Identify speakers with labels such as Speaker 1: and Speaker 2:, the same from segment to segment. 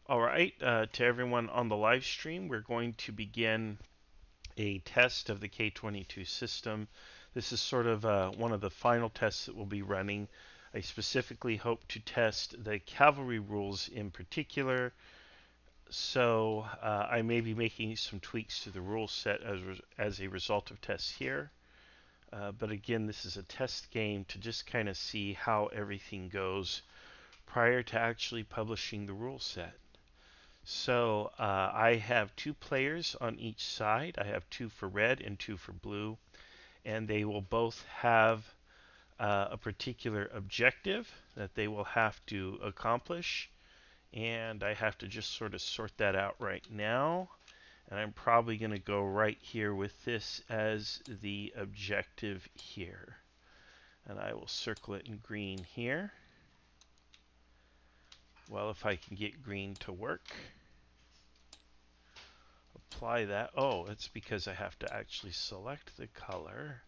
Speaker 1: All right, to everyone on the live stream, we're going to begin a test of the K22 system. This is sort of one of the final tests that we'll be running. I specifically hope to test the cavalry rules in particular, so I may be making some tweaks to the rule set as a result of tests here. But again, this is a test game to just kind of see how everything goes prior to actually publishing the rule set. So I have two players on each side. I have two for red and two for blue, and they will both have a particular objective that they will have to accomplish, and I have to just sort of sort that out right now. And I'm probably going to go right here with this as the objective here. And I will circle it in green here. Well, if I can get green to work. Apply that. Oh, it's because I have to actually select the color.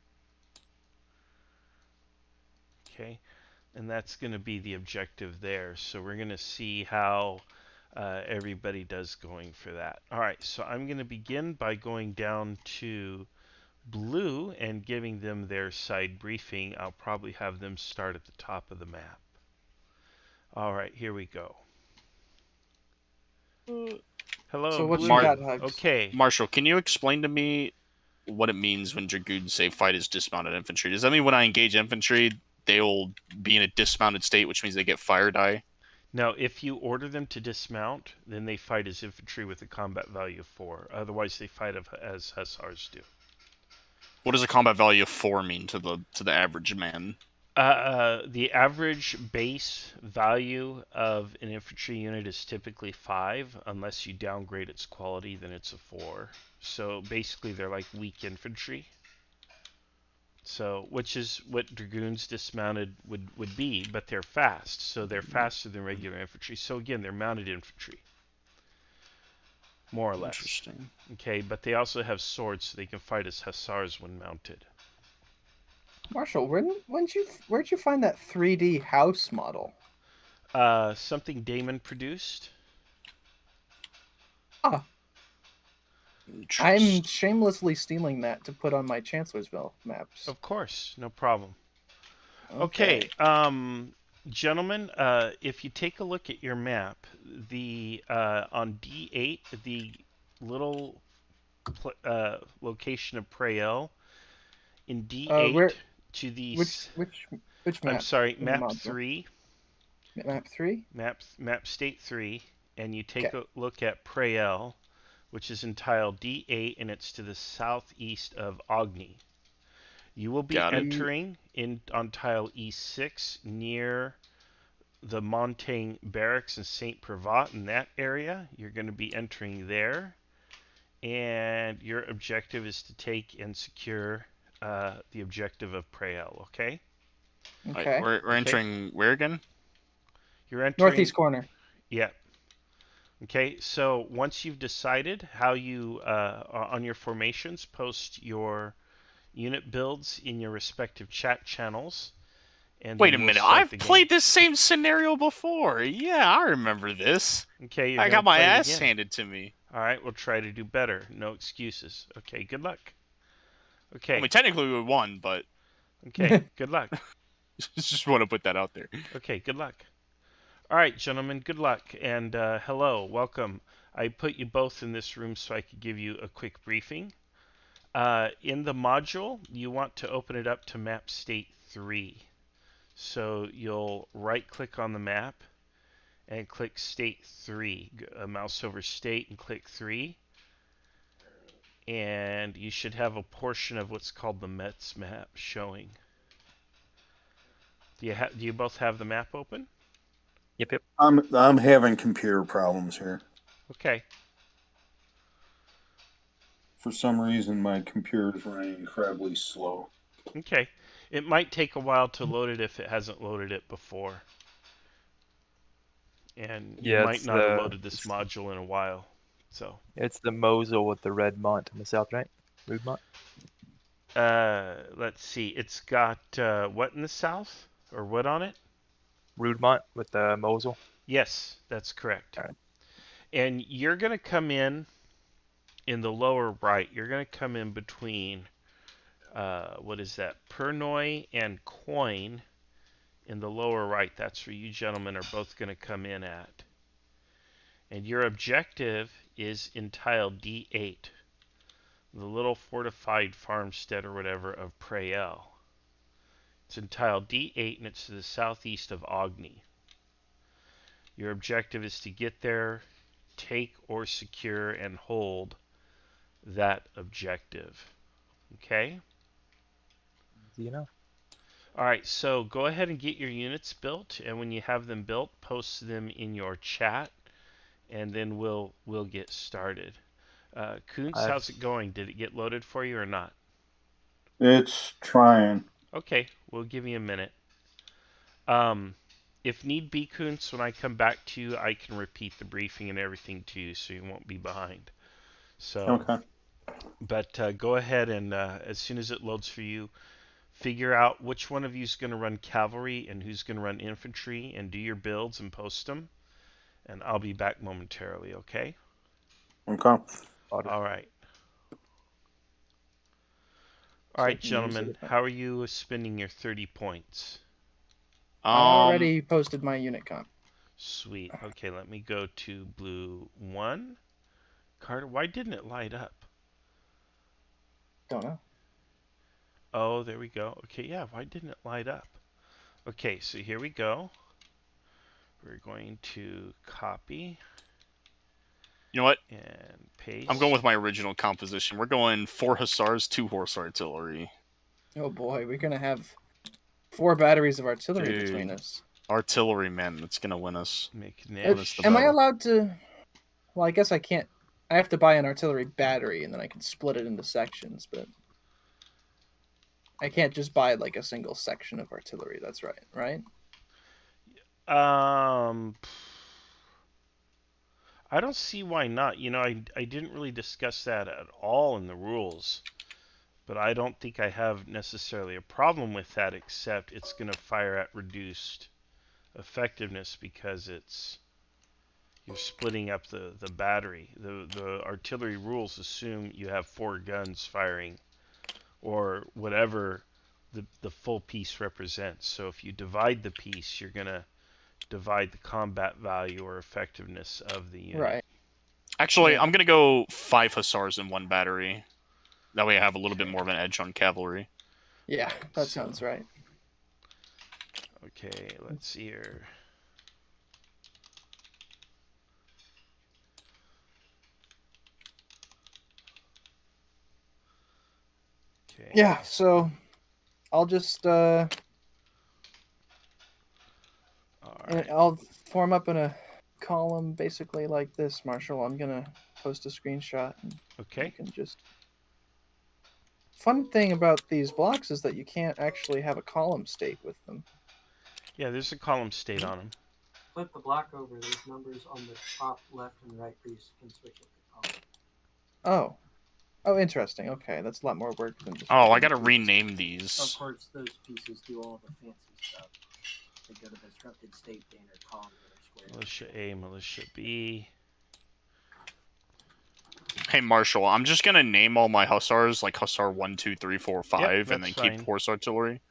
Speaker 1: Okay, and that's going to be the objective there. So we're going to see how everybody does going for that. All right, so I'm going to begin by going down to blue and giving them their side briefing. I'll probably have them start at the top of the map. All right, here we go. Hello,
Speaker 2: So what you
Speaker 1: blue.
Speaker 2: got, Hugs?
Speaker 1: Okay.
Speaker 3: Marshall, can you explain to me what it means when dragoons say fight as dismounted infantry? Does that mean when I engage infantry, they'll be in a dismounted state, which means they get fire die?
Speaker 1: Now, if you order them to dismount, then they fight as infantry with a combat value of 4. Otherwise, they fight as hussars do.
Speaker 3: What does a combat value of 4 mean to the average man?
Speaker 1: The average base value of an infantry unit is typically 5. Unless you downgrade its quality, then it's a 4. So basically, they're like weak infantry. So, which is what dragoons dismounted would be, but they're fast. So they're faster than regular infantry. So again, they're mounted infantry, more or less.
Speaker 3: Interesting.
Speaker 1: Okay, but they also have swords, so they can fight as hussars when mounted.
Speaker 2: Marshall, where'd you find that 3D house model?
Speaker 1: Something Damon produced.
Speaker 2: Ah, I'm shamelessly stealing that to put on my Chancellorsville maps.
Speaker 1: Of course, no problem. Okay, gentlemen, if you take a look at your map, the on D8, the little location of Prael in D8 to the
Speaker 2: which map?
Speaker 1: I'm sorry, map
Speaker 2: module?
Speaker 1: 3.
Speaker 2: Map 3?
Speaker 1: Map state 3, and you take a look at Prael, which is in tile D8, and it's to the southeast of Ogni. You will be entering on tile E6 near the Montaigne Barracks in Saint Privat in that area. You're going to be entering there, and your objective is to take and secure the objective of Prael. Okay.
Speaker 2: Okay.
Speaker 3: We're entering where again?
Speaker 1: You're entering
Speaker 2: northeast corner.
Speaker 1: Yeah. Okay, so once you've decided how you, on your formations, post your unit builds in your respective chat channels. And
Speaker 3: wait a minute, I've played this same scenario before. Yeah, I remember this.
Speaker 1: Okay,
Speaker 3: I got my ass handed to me.
Speaker 1: All right, we'll try to do better. No excuses. Okay, good luck. Okay.
Speaker 3: I mean, technically we won, but...
Speaker 1: Okay, good luck.
Speaker 3: Just want to put that out there.
Speaker 1: Okay, good luck. All right, gentlemen, good luck. And hello, welcome. I put you both in this room so I could give you a quick briefing. In the module, you want to open it up to map state 3. So you'll right-click on the map and click state 3. Mouse over state and click 3. And you should have a portion of what's called the Mets map showing. Do you both have the map open?
Speaker 4: Yep.
Speaker 5: I'm having computer problems here.
Speaker 1: Okay.
Speaker 5: For some reason, my computer is running incredibly slow.
Speaker 1: Okay. It might take a while to load it if it hasn't loaded it before. And you might not have loaded this module in a while. So
Speaker 4: it's the Mosul with the red mont in the south, right? Rudemont?
Speaker 1: Let's see. It's got what in the south? Or what on it?
Speaker 4: Rudemont with the Mosul?
Speaker 1: Yes, that's correct.
Speaker 4: All right.
Speaker 1: And you're going to come in the lower right. You're going to come in between, what is that, Pernoi and Coin in the lower right. That's where you gentlemen are both going to come in at. And your objective is entitled D8, the little fortified farmstead or whatever of Prael. It's entitled D8 and it's to the southeast of Ogni. Your objective is to get there, take or secure and hold that objective. Okay?
Speaker 4: Easy enough.
Speaker 1: Alright, so go ahead and get your units built, and when you have them built, post them in your chat, and then we'll get started. Kuntz, how's it going? Did it get loaded for you or not?
Speaker 5: It's trying.
Speaker 1: Okay, we'll give you a minute. If need be, Kuntz, when I come back to you, I can repeat the briefing and everything to you, so you won't be behind. So,
Speaker 5: Okay.
Speaker 1: but go ahead and as soon as it loads for you, figure out which one of you is going to run cavalry and who's going to run infantry, and do your builds and post them. And I'll be back momentarily, okay?
Speaker 5: Okay.
Speaker 1: All right. All
Speaker 2: So
Speaker 1: right,
Speaker 2: can you use
Speaker 1: gentlemen,
Speaker 2: it?
Speaker 1: how are you spending your 30 points?
Speaker 2: I already posted my unit comp.
Speaker 1: Sweet. Okay, let me go to blue 1. Carter, why didn't it light up?
Speaker 2: Don't know.
Speaker 1: Oh, there we go. Okay, yeah, why didn't it light up? Okay, so here we go. We're going to copy
Speaker 3: You know what?
Speaker 1: and paste.
Speaker 3: I'm going with my original composition. We're going 4 hussars, 2 horse artillery.
Speaker 2: Oh boy, we're gonna have 4 batteries of artillery
Speaker 3: Dude.
Speaker 2: between us.
Speaker 3: Artillery, man, that's gonna win us.
Speaker 1: Make
Speaker 3: What
Speaker 1: niche.
Speaker 3: is the
Speaker 2: Am I
Speaker 3: battle?
Speaker 2: allowed to? Well, I guess I can't. I have to buy an artillery battery, and then I can split it into sections. But I can't just buy like a single section of artillery. That's right, right?
Speaker 1: I don't see why not. You know, I didn't really discuss that at all in the rules, but I don't think I have necessarily a problem with that, except it's going to fire at reduced effectiveness because you're splitting up the battery. The artillery rules assume you have 4 guns firing, or whatever the full piece represents. So if you divide the piece, you're going to divide the combat value or effectiveness of the unit.
Speaker 2: Right.
Speaker 3: Actually,
Speaker 2: Yeah.
Speaker 3: I'm gonna go 5 hussars in 1 battery. That way I have a little bit more of an edge on cavalry.
Speaker 2: Yeah, that
Speaker 1: So-
Speaker 2: sounds right.
Speaker 1: Okay, let's see here. Okay.
Speaker 2: Yeah. So I'll just
Speaker 1: All right.
Speaker 2: I'll form up in a column basically like this, Marshall. I'm gonna post a screenshot. And you
Speaker 1: Okay.
Speaker 2: can just. Fun thing about these blocks is that you can't actually have a column state with them.
Speaker 1: Yeah, there's a column state on them.
Speaker 6: Flip the block over. There's numbers on the top left and right where you can switch it to column.
Speaker 2: Oh, interesting. Okay, that's a lot more work than just.
Speaker 3: Oh, I gotta
Speaker 2: flipping
Speaker 3: rename
Speaker 6: Of
Speaker 3: these.
Speaker 6: course, those pieces do all the fancy stuff. They go to the structed state banner column that are square.
Speaker 1: Militia A, Militia B.
Speaker 3: Hey Marshall, I'm just gonna name all my hussars like hussar 1, 2, 3, 4, 5, and then
Speaker 1: that's
Speaker 3: keep
Speaker 1: fine.
Speaker 3: horse artillery.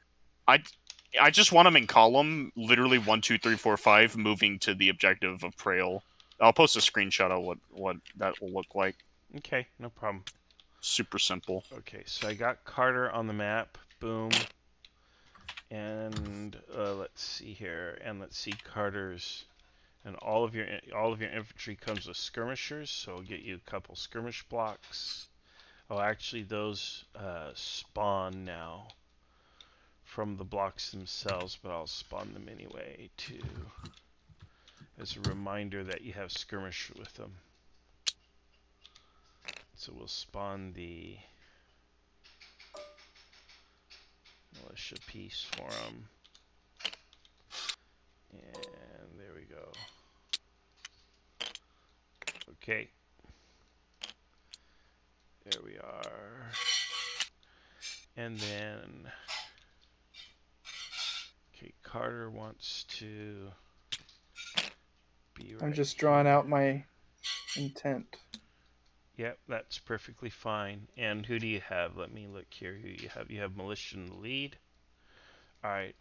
Speaker 3: I just want them in column, literally 1, 2, 3, 4, 5, moving to the objective of Prail. I'll post a screenshot of what that will look like.
Speaker 1: Okay, no problem.
Speaker 3: Super simple.
Speaker 1: Okay, so I got Carter on the map. Boom. And let's see here. And let's see Carter's. And all of your infantry comes with skirmishers, so I'll get you a couple skirmish blocks. Oh, actually, those spawn now from the blocks themselves, but I'll spawn them anyway too, as a reminder that you have skirmish with them. So we'll spawn the militia piece for them. And there we go. Okay. There we are. And then... Okay, Carter wants to be right
Speaker 2: I'm just drawing out
Speaker 1: here.
Speaker 2: my Intent.
Speaker 1: Yep, that's perfectly fine. And who do you have? Let me look here who you have. You have militia in the lead. Alright.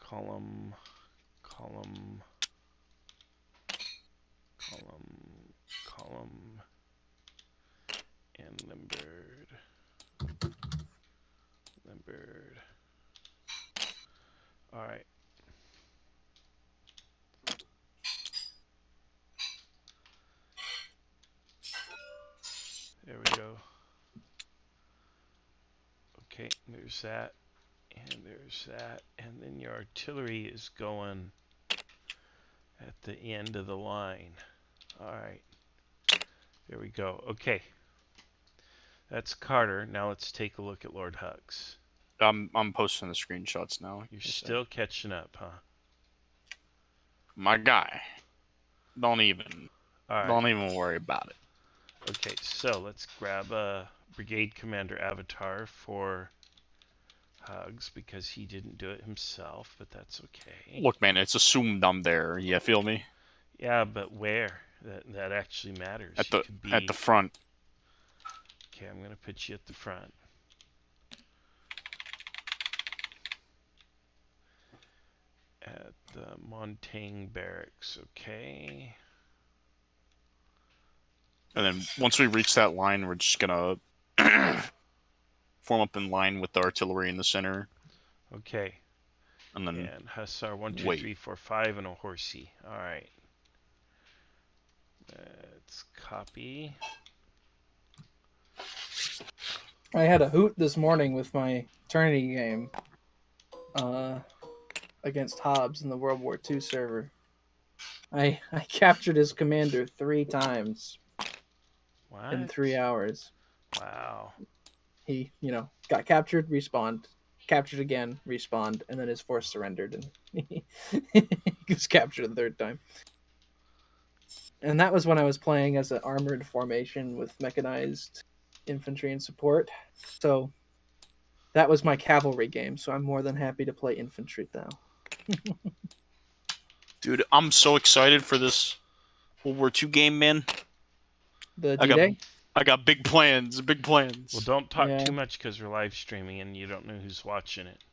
Speaker 1: Column, column, column, column, and limbered. Limbered. Alright. There we go. Okay, there's that. And there's that. And then your artillery is going at the end of the line. Alright. There we go. Okay. That's Carter. Now let's take a look at Lord Hugs.
Speaker 3: I'm posting the screenshots now.
Speaker 1: You're still catching up, huh?
Speaker 3: My guy. Don't even worry about it.
Speaker 1: Okay, so let's grab a brigade commander avatar for Hugs because he didn't do it himself, but that's okay.
Speaker 3: Look, man, it's assumed I'm there. You feel me?
Speaker 1: Yeah, but where? That actually matters.
Speaker 3: At the front.
Speaker 1: Okay, I'm gonna put you at the front. At the Montaigne barracks, okay.
Speaker 3: And then once we reach that line, we're just gonna form up in line with the artillery in the center.
Speaker 1: Okay.
Speaker 3: And then
Speaker 1: Hussar 1, 2, 3, 4, 5, and a horsey. All right. Let's copy.
Speaker 2: I had a hoot this morning with my Eternity game against Hobbs in the World War II server. I captured his commander 3 times in 3 hours.
Speaker 1: Wow.
Speaker 2: He, got captured, respawned, captured again, respawned, and then his force surrendered, and he was captured the 3rd time. And that was when I was playing as an armored formation with mechanized infantry and support. So that was my cavalry game, so I'm more than happy to play infantry now.
Speaker 3: Dude, I'm so excited for this World War II game, man.
Speaker 2: The D-Day?
Speaker 3: I got big plans, big plans.
Speaker 1: Well, don't talk too much because we're live streaming and you don't know who's watching it.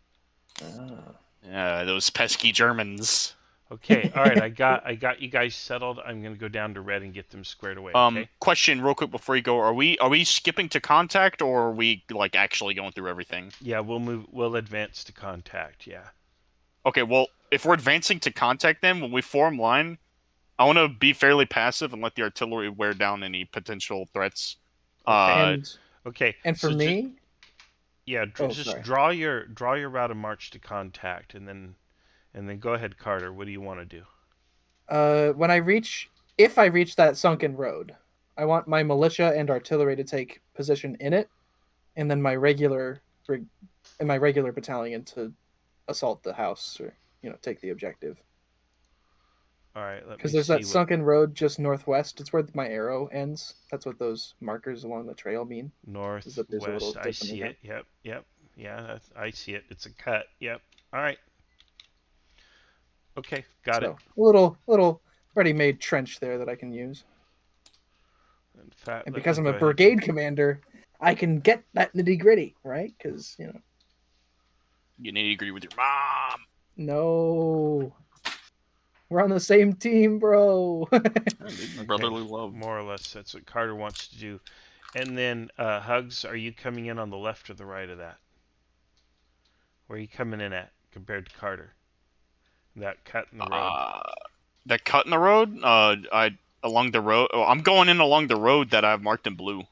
Speaker 3: Yeah, those pesky Germans.
Speaker 1: Okay, all right. I got you guys settled. I'm gonna go down to red and get them squared away. Okay?
Speaker 3: Question, real quick before you go: Are we skipping to contact, or are we like actually going through everything?
Speaker 1: Yeah, we'll advance to contact. Yeah.
Speaker 3: Okay, well, if we're advancing to contact them, when we form line, I want to be fairly passive and let the artillery wear down any potential threats.
Speaker 1: Okay.
Speaker 2: And for me,
Speaker 1: just draw your route of march to contact, and then go ahead, Carter. What do you want to do?
Speaker 2: If I reach that sunken road, I want my militia and artillery to take position in it, and then my regular battalion to assault the house or take the objective.
Speaker 1: All right,
Speaker 2: because there's that sunken road just northwest. It's where my arrow ends. That's what those markers along the trail mean.
Speaker 1: Northwest. I see it. Yep. Yeah, I see it. It's a cut. Yep. All right. Okay, got it.
Speaker 2: A little ready-made trench there that I can use. And because I'm a brigade commander, I can get that nitty-gritty, right? Because
Speaker 3: you nitty-gritty with your mom.
Speaker 2: No. We're on the same team, bro.
Speaker 3: Brotherly love.
Speaker 1: More or less, that's what Carter wants to do. And then, Hugs, are you coming in on the left or the right of that? Where are you coming in at compared to Carter? That cut in the road.
Speaker 3: That cut in the road? Along the road. Oh, I'm going in along the road that I've marked in blue.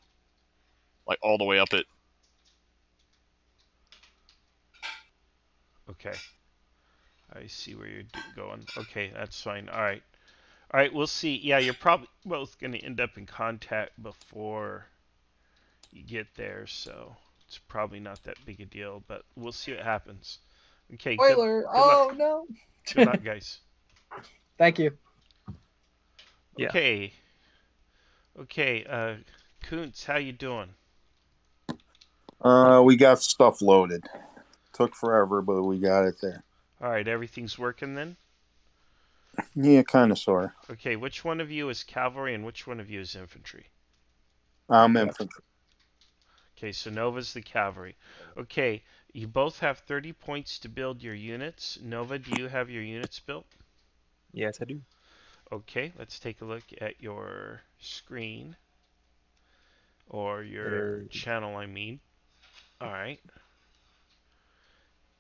Speaker 3: Like all the way up it.
Speaker 1: Okay. I see where you're going. Okay, that's fine. All right, we'll see. Yeah, you're probably both going to end up in contact before you get there, so it's probably not that big a deal, but we'll see what happens. Okay.
Speaker 2: Spoiler! Good luck. No.
Speaker 1: Good luck, guys.
Speaker 2: Thank you.
Speaker 1: Okay. Okay. Kuntz, how you doing?
Speaker 5: We got stuff loaded. took forever, but we got it there.
Speaker 1: All right, everything's working then?
Speaker 5: Yeah, kind of, sort of.
Speaker 1: Okay, which one of you is cavalry and which one of you is infantry?
Speaker 5: I'm
Speaker 4: Yeah.
Speaker 5: infantry.
Speaker 1: Okay, so Nova's the cavalry. Okay, you both have 30 points to build your units. Nova, do you have your units built?
Speaker 4: Yes, I do.
Speaker 1: Okay, let's take a look at your screen. Or your
Speaker 4: There-
Speaker 1: channel, I mean. Alright.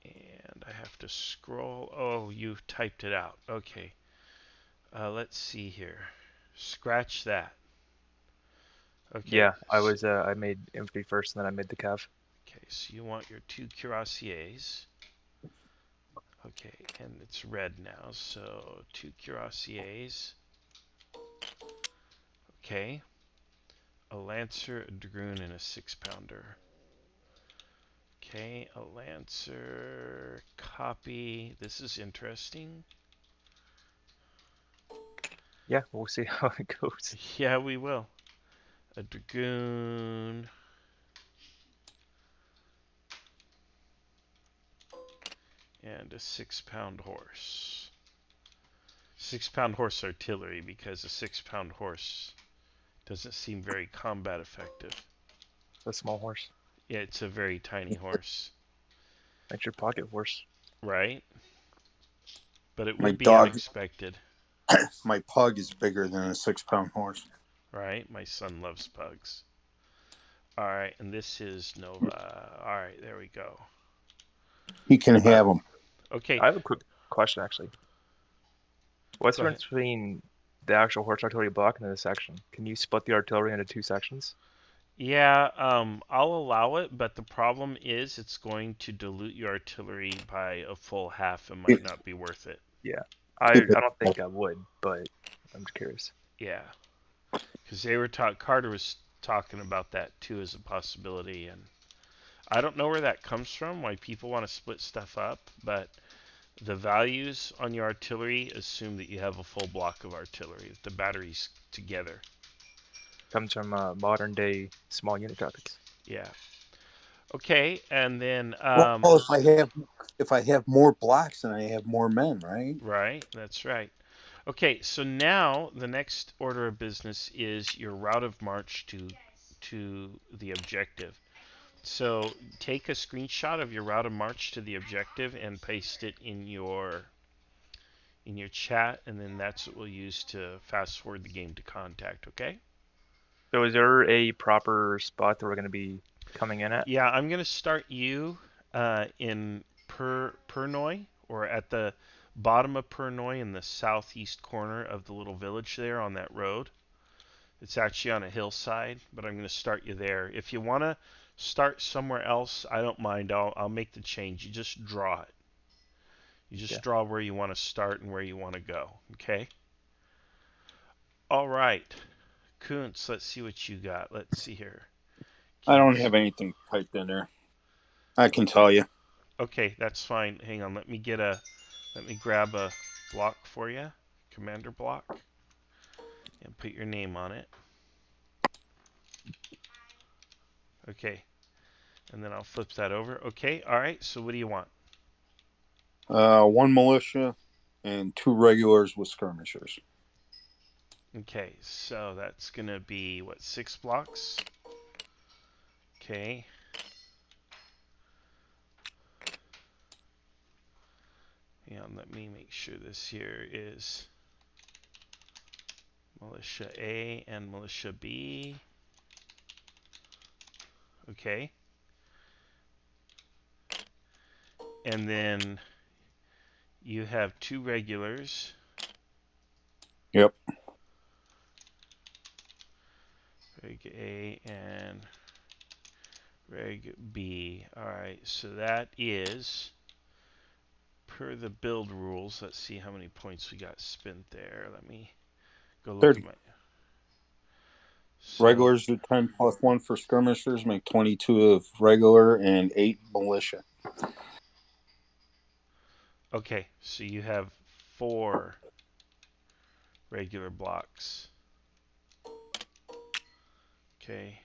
Speaker 1: And I have to scroll. Oh, you typed it out. Okay. Let's see here. Scratch that. Okay.
Speaker 4: Yeah, I made infantry first, and then I made the cav.
Speaker 1: Okay, so you want your 2 cuirassiers. Okay, and it's red now, so 2 cuirassiers. Okay. A lancer, a dragoon, and a 6-pounder. Okay, a lancer. Copy. This is interesting.
Speaker 4: Yeah, we'll see how it goes.
Speaker 1: Yeah, we will. A dragoon. And a 6-pound horse. 6-pound horse artillery, because a 6-pound horse doesn't seem very combat effective.
Speaker 4: A small horse.
Speaker 1: Yeah, it's a very tiny horse,
Speaker 4: That's your pocket horse.
Speaker 1: right? But it
Speaker 5: My
Speaker 1: would be
Speaker 5: dog-
Speaker 1: unexpected,
Speaker 5: My pug is bigger than a 6-pound horse.
Speaker 1: right? My son loves pugs. Alright, and this is Nova. Alright, there we go.
Speaker 5: He can have them.
Speaker 1: Okay,
Speaker 4: I have a quick question, actually. What's the
Speaker 1: Go
Speaker 4: difference between the actual horse artillery block and the section? Can you split the artillery into 2 sections?
Speaker 1: yeah, I'll allow it, but the problem is it's going to dilute your artillery by a full half and might not be worth it.
Speaker 4: I don't think I would, but I'm just curious.
Speaker 1: Yeah, because Carter was talking about that too as a possibility, and I don't know where that comes from, why people want to split stuff up, but the values on your artillery assume that you have a full block of artillery, the batteries together.
Speaker 4: Comes from modern day small unit tactics.
Speaker 1: Yeah. Okay, and then
Speaker 5: Well, if I have more blocks, then I have more men, right?
Speaker 1: right, that's right. Okay, so now the next order of business is your route of march to the objective. So take a screenshot of your route of march to the objective and paste it in your chat, and then that's what we'll use to fast forward the game to contact. Okay?
Speaker 4: So is there a proper spot that we're going to be coming in at?
Speaker 1: Yeah, I'm gonna start you in Pernoy, or at the bottom of Pernoy in the southeast corner of the little village there on that road. It's actually on a hillside, but I'm gonna start you there. If you wanna start somewhere else, I don't mind. I'll make the change. You just draw it. You just draw where you want to start and where you want to go. Okay? All right. Kuntz, let's see what you got. Let's see here.
Speaker 5: I don't have anything typed in there. I can tell you.
Speaker 1: Okay, that's fine. Hang on. Let me grab a block for you. Commander block. And put your name on it. Okay. And then I'll flip that over. Okay, all right. So what do you want?
Speaker 5: 1 militia and 2 regulars with skirmishers.
Speaker 1: Okay, so that's going to be, what, 6 blocks? Okay. And let me make sure this here is militia A and militia B. Okay. And then you have 2 regulars.
Speaker 5: Yep.
Speaker 1: Reg A and Reg B. Alright, so that is, per the build rules, let's see how many points we got spent there. Let me go look
Speaker 5: 30.
Speaker 1: at my... So,
Speaker 5: Regulars do 10 plus 1 for skirmishers, make 22 of regular and 8 militia.
Speaker 1: okay, so you have 4 regular blocks. Okay.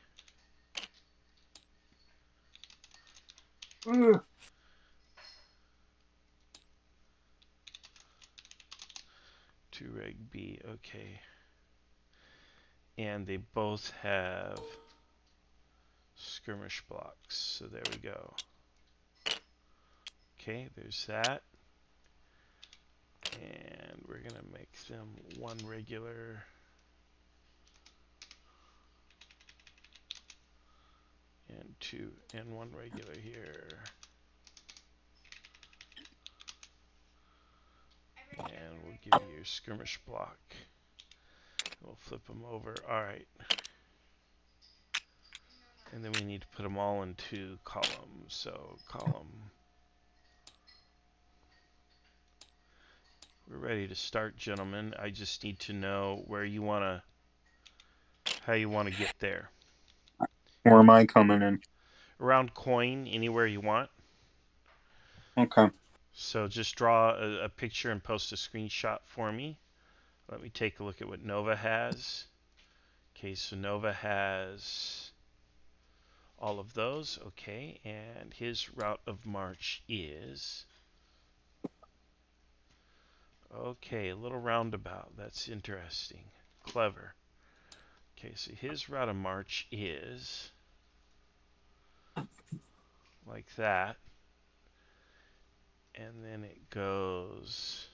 Speaker 1: Reg B, okay. And they both have skirmish blocks, so there we go. Okay, there's that. And we're going to make them one regular. And two, and one regular here. And we'll give you your skirmish block. We'll flip them over. Alright. And then we need to put them all into columns. So, column. We're ready to start, gentlemen. I just need to know where you want to, how you want to get there.
Speaker 5: Where am I coming in?
Speaker 1: Around coin, anywhere you want.
Speaker 5: Okay.
Speaker 1: So just draw a picture and post a screenshot for me. Let me take a look at what Nova has. Okay, so Nova has all of those. Okay, and his route of march is... Okay, a little roundabout. That's interesting. Clever. Okay, so his route of march is like that. And then it goes...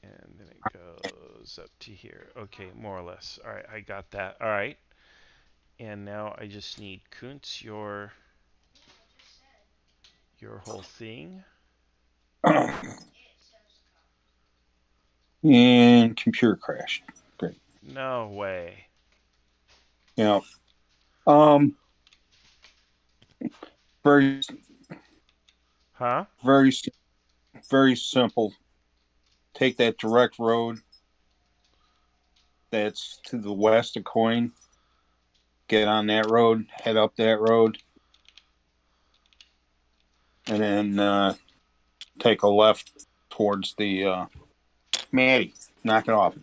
Speaker 1: And then it goes up to here. Okay, more or less. Alright, I got that. Alright. And now I just need Kuntz, your whole thing.
Speaker 5: And computer crashed. Great.
Speaker 1: No way.
Speaker 5: Yeah. Very,
Speaker 1: Huh?
Speaker 5: very simple. Take that direct road that's to the west of Coin. Get on that road, head up that road, and then take a left towards the Maddie. Knock it off.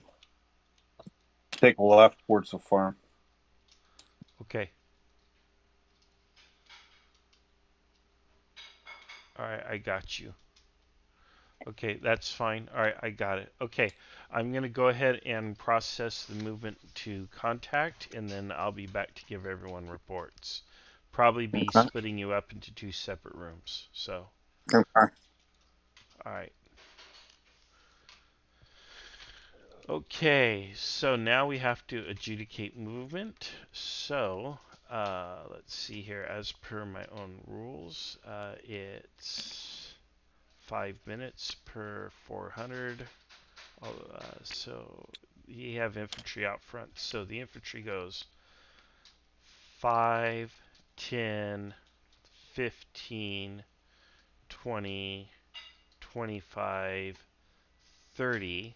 Speaker 5: Take a left towards the farm.
Speaker 1: Okay. Alright, I got you. Okay, that's fine. Alright, I got it. Okay, I'm going to go ahead and process the movement to contact, and then I'll be back to give everyone reports. Probably be
Speaker 5: Okay.
Speaker 1: splitting you up into 2 separate rooms. So,
Speaker 5: Okay.
Speaker 1: alright. Okay, so now we have to adjudicate movement. So, let's see here. As per my own rules, it's 5 minutes per 400. So you have infantry out front. So the infantry goes 5, 10, 15, 20, 25, 30.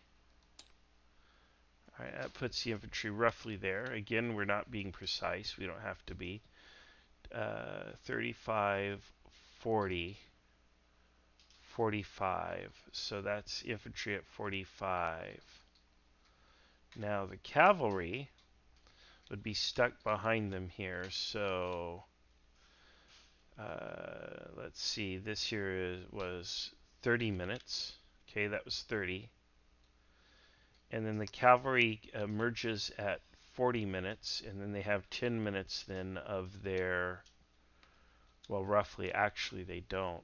Speaker 1: Alright, that puts the infantry roughly there. Again, we're not being precise. We don't have to be. 35, 40, 45. So that's infantry at 45. Now the cavalry would be stuck behind them here. So let's see. This here was 30 minutes. Okay, that was 30. And then the cavalry emerges at 40 minutes, and then they have 10 minutes then of their, well, roughly, actually they don't.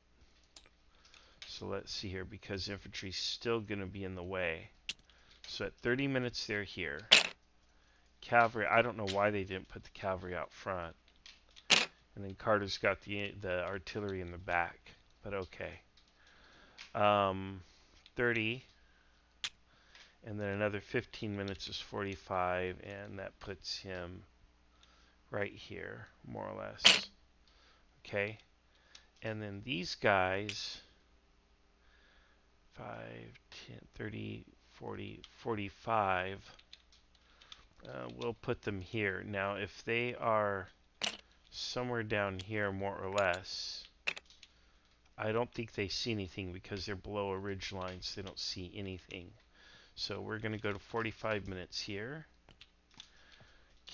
Speaker 1: So let's see here, because infantry's still going to be in the way. So at 30 minutes they're here. Cavalry, I don't know why they didn't put the cavalry out front. And then Carter's got the artillery in the back, but okay. 30. And then another 15 minutes is 45, and that puts him right here, more or less. Okay? And then these guys, 5, 10, 30, 40, 45, we'll put them here. Now, if they are somewhere down here, more or less, I don't think they see anything because they're below a ridge line, so they don't see anything. So we're going to go to 45 minutes here.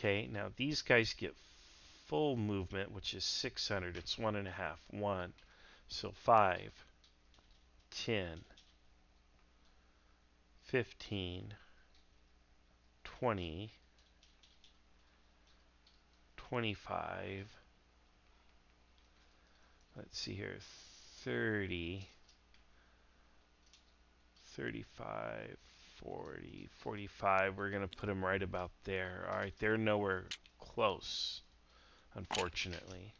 Speaker 1: Okay, now these guys get full movement, which is 600. It's 1.5. 1. So 5, 10, 15, 20, 25. Let's see here. 30, 35, 40, 45. We're going to put them right about there. All right, they're nowhere close, unfortunately.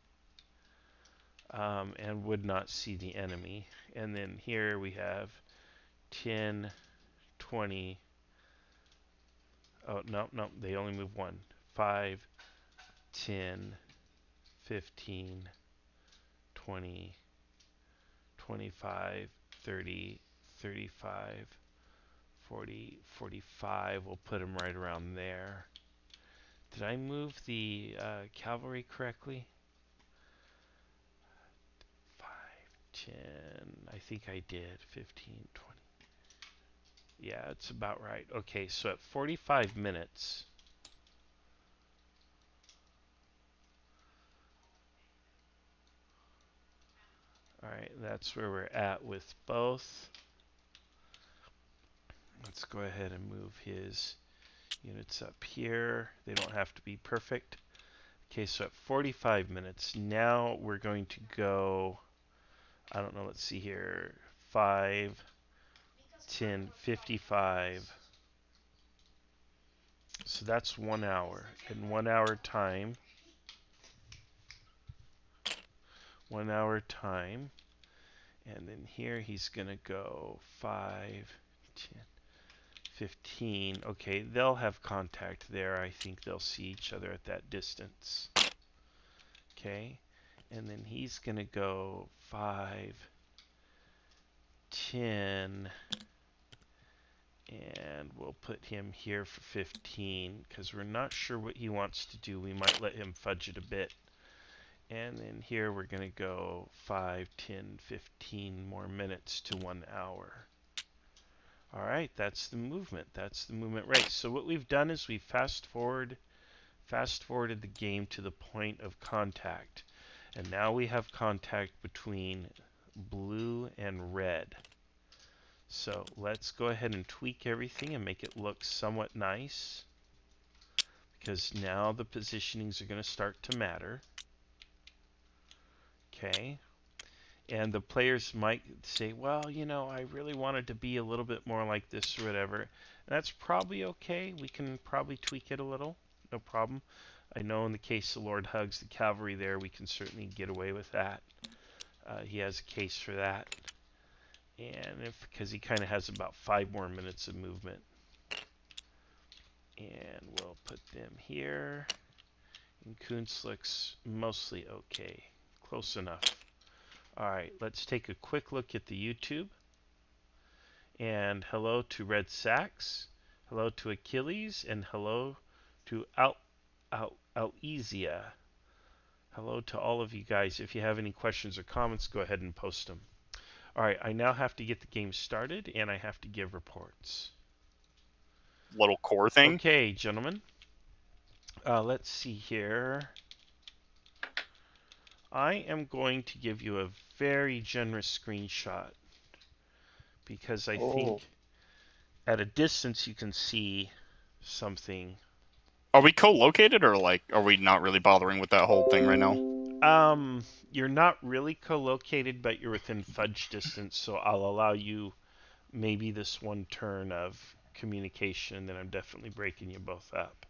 Speaker 1: And would not see the enemy. And then here we have 10, 20. Oh, no, they only move 1. 5, 10, 15, 20, 25, 30, 35, 40, 45. We'll put them right around there. Did I move the cavalry correctly? 5, 10. I think I did. 15, 20. Yeah, it's about right. Okay, so at 45 minutes, all right, that's where we're at with both. Let's go ahead and move his units up here. They don't have to be perfect. Okay, so at 45 minutes, now we're going to go, I don't know, let's see here, 5, 10, 55. So that's 1 hour. In 1 hour time, 1 hour time, and then here he's going to go 5, 10, 15. Okay, they'll have contact there. I think they'll see each other at that distance. Okay, and then he's going to go 5, 10, and we'll put him here for 15 because we're not sure what he wants to do. We might let him fudge it a bit. And then here we're going to go 5, 10, 15 more minutes to 1 hour. All right, that's the movement. That's the movement rate. So what we've done is we fast-forwarded the game to the point of contact. And now we have contact between blue and red. So let's go ahead and tweak everything and make it look somewhat nice, because now the positionings are going to start to matter. Okay. And the players might say, well, you know, I really wanted to be a little bit more like this or whatever. And that's probably okay. We can probably tweak it a little. No problem. I know in the case of Lord Hugs, the cavalry there, we can certainly get away with that. He has a case for that. And because he kind of has about 5 more minutes of movement. And we'll put them here. And Kuntz looks mostly okay. Close enough. Alright, let's take a quick look at the YouTube. And hello to Red Sax. Hello to Achilles. And hello to Alesia. Hello to all of you guys. If you have any questions or comments, go ahead and post them. Alright, I now have to get the game started, and I have to give reports.
Speaker 3: Little core thing.
Speaker 1: Okay, gentlemen. Let's see here. I am going to give you a very generous screenshot because I think at a distance you can see something.
Speaker 3: Are we co-located, or like, are we not really bothering with that whole thing right now?
Speaker 1: You're not really co-located, but you're within fudge distance, so I'll allow you maybe this one turn of communication, and then I'm definitely breaking you both up.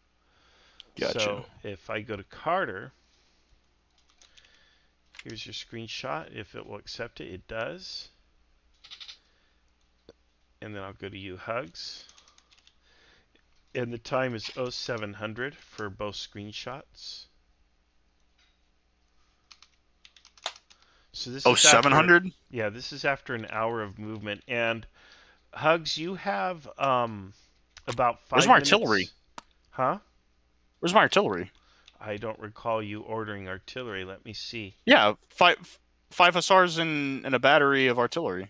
Speaker 3: Gotcha.
Speaker 1: So if I go to Carter, here's your screenshot. If it will accept it, it does. And then I'll go to you, Hugs. And the time is 0700 for both screenshots. So this is
Speaker 3: 0700?
Speaker 1: Yeah, this is after an hour of movement. And Hugs, you have about 5
Speaker 3: Where's my
Speaker 1: minutes.
Speaker 3: artillery?
Speaker 1: Huh?
Speaker 3: Where's my artillery?
Speaker 1: I don't recall you ordering artillery. Let me see.
Speaker 3: Yeah, five hussars and a battery of artillery.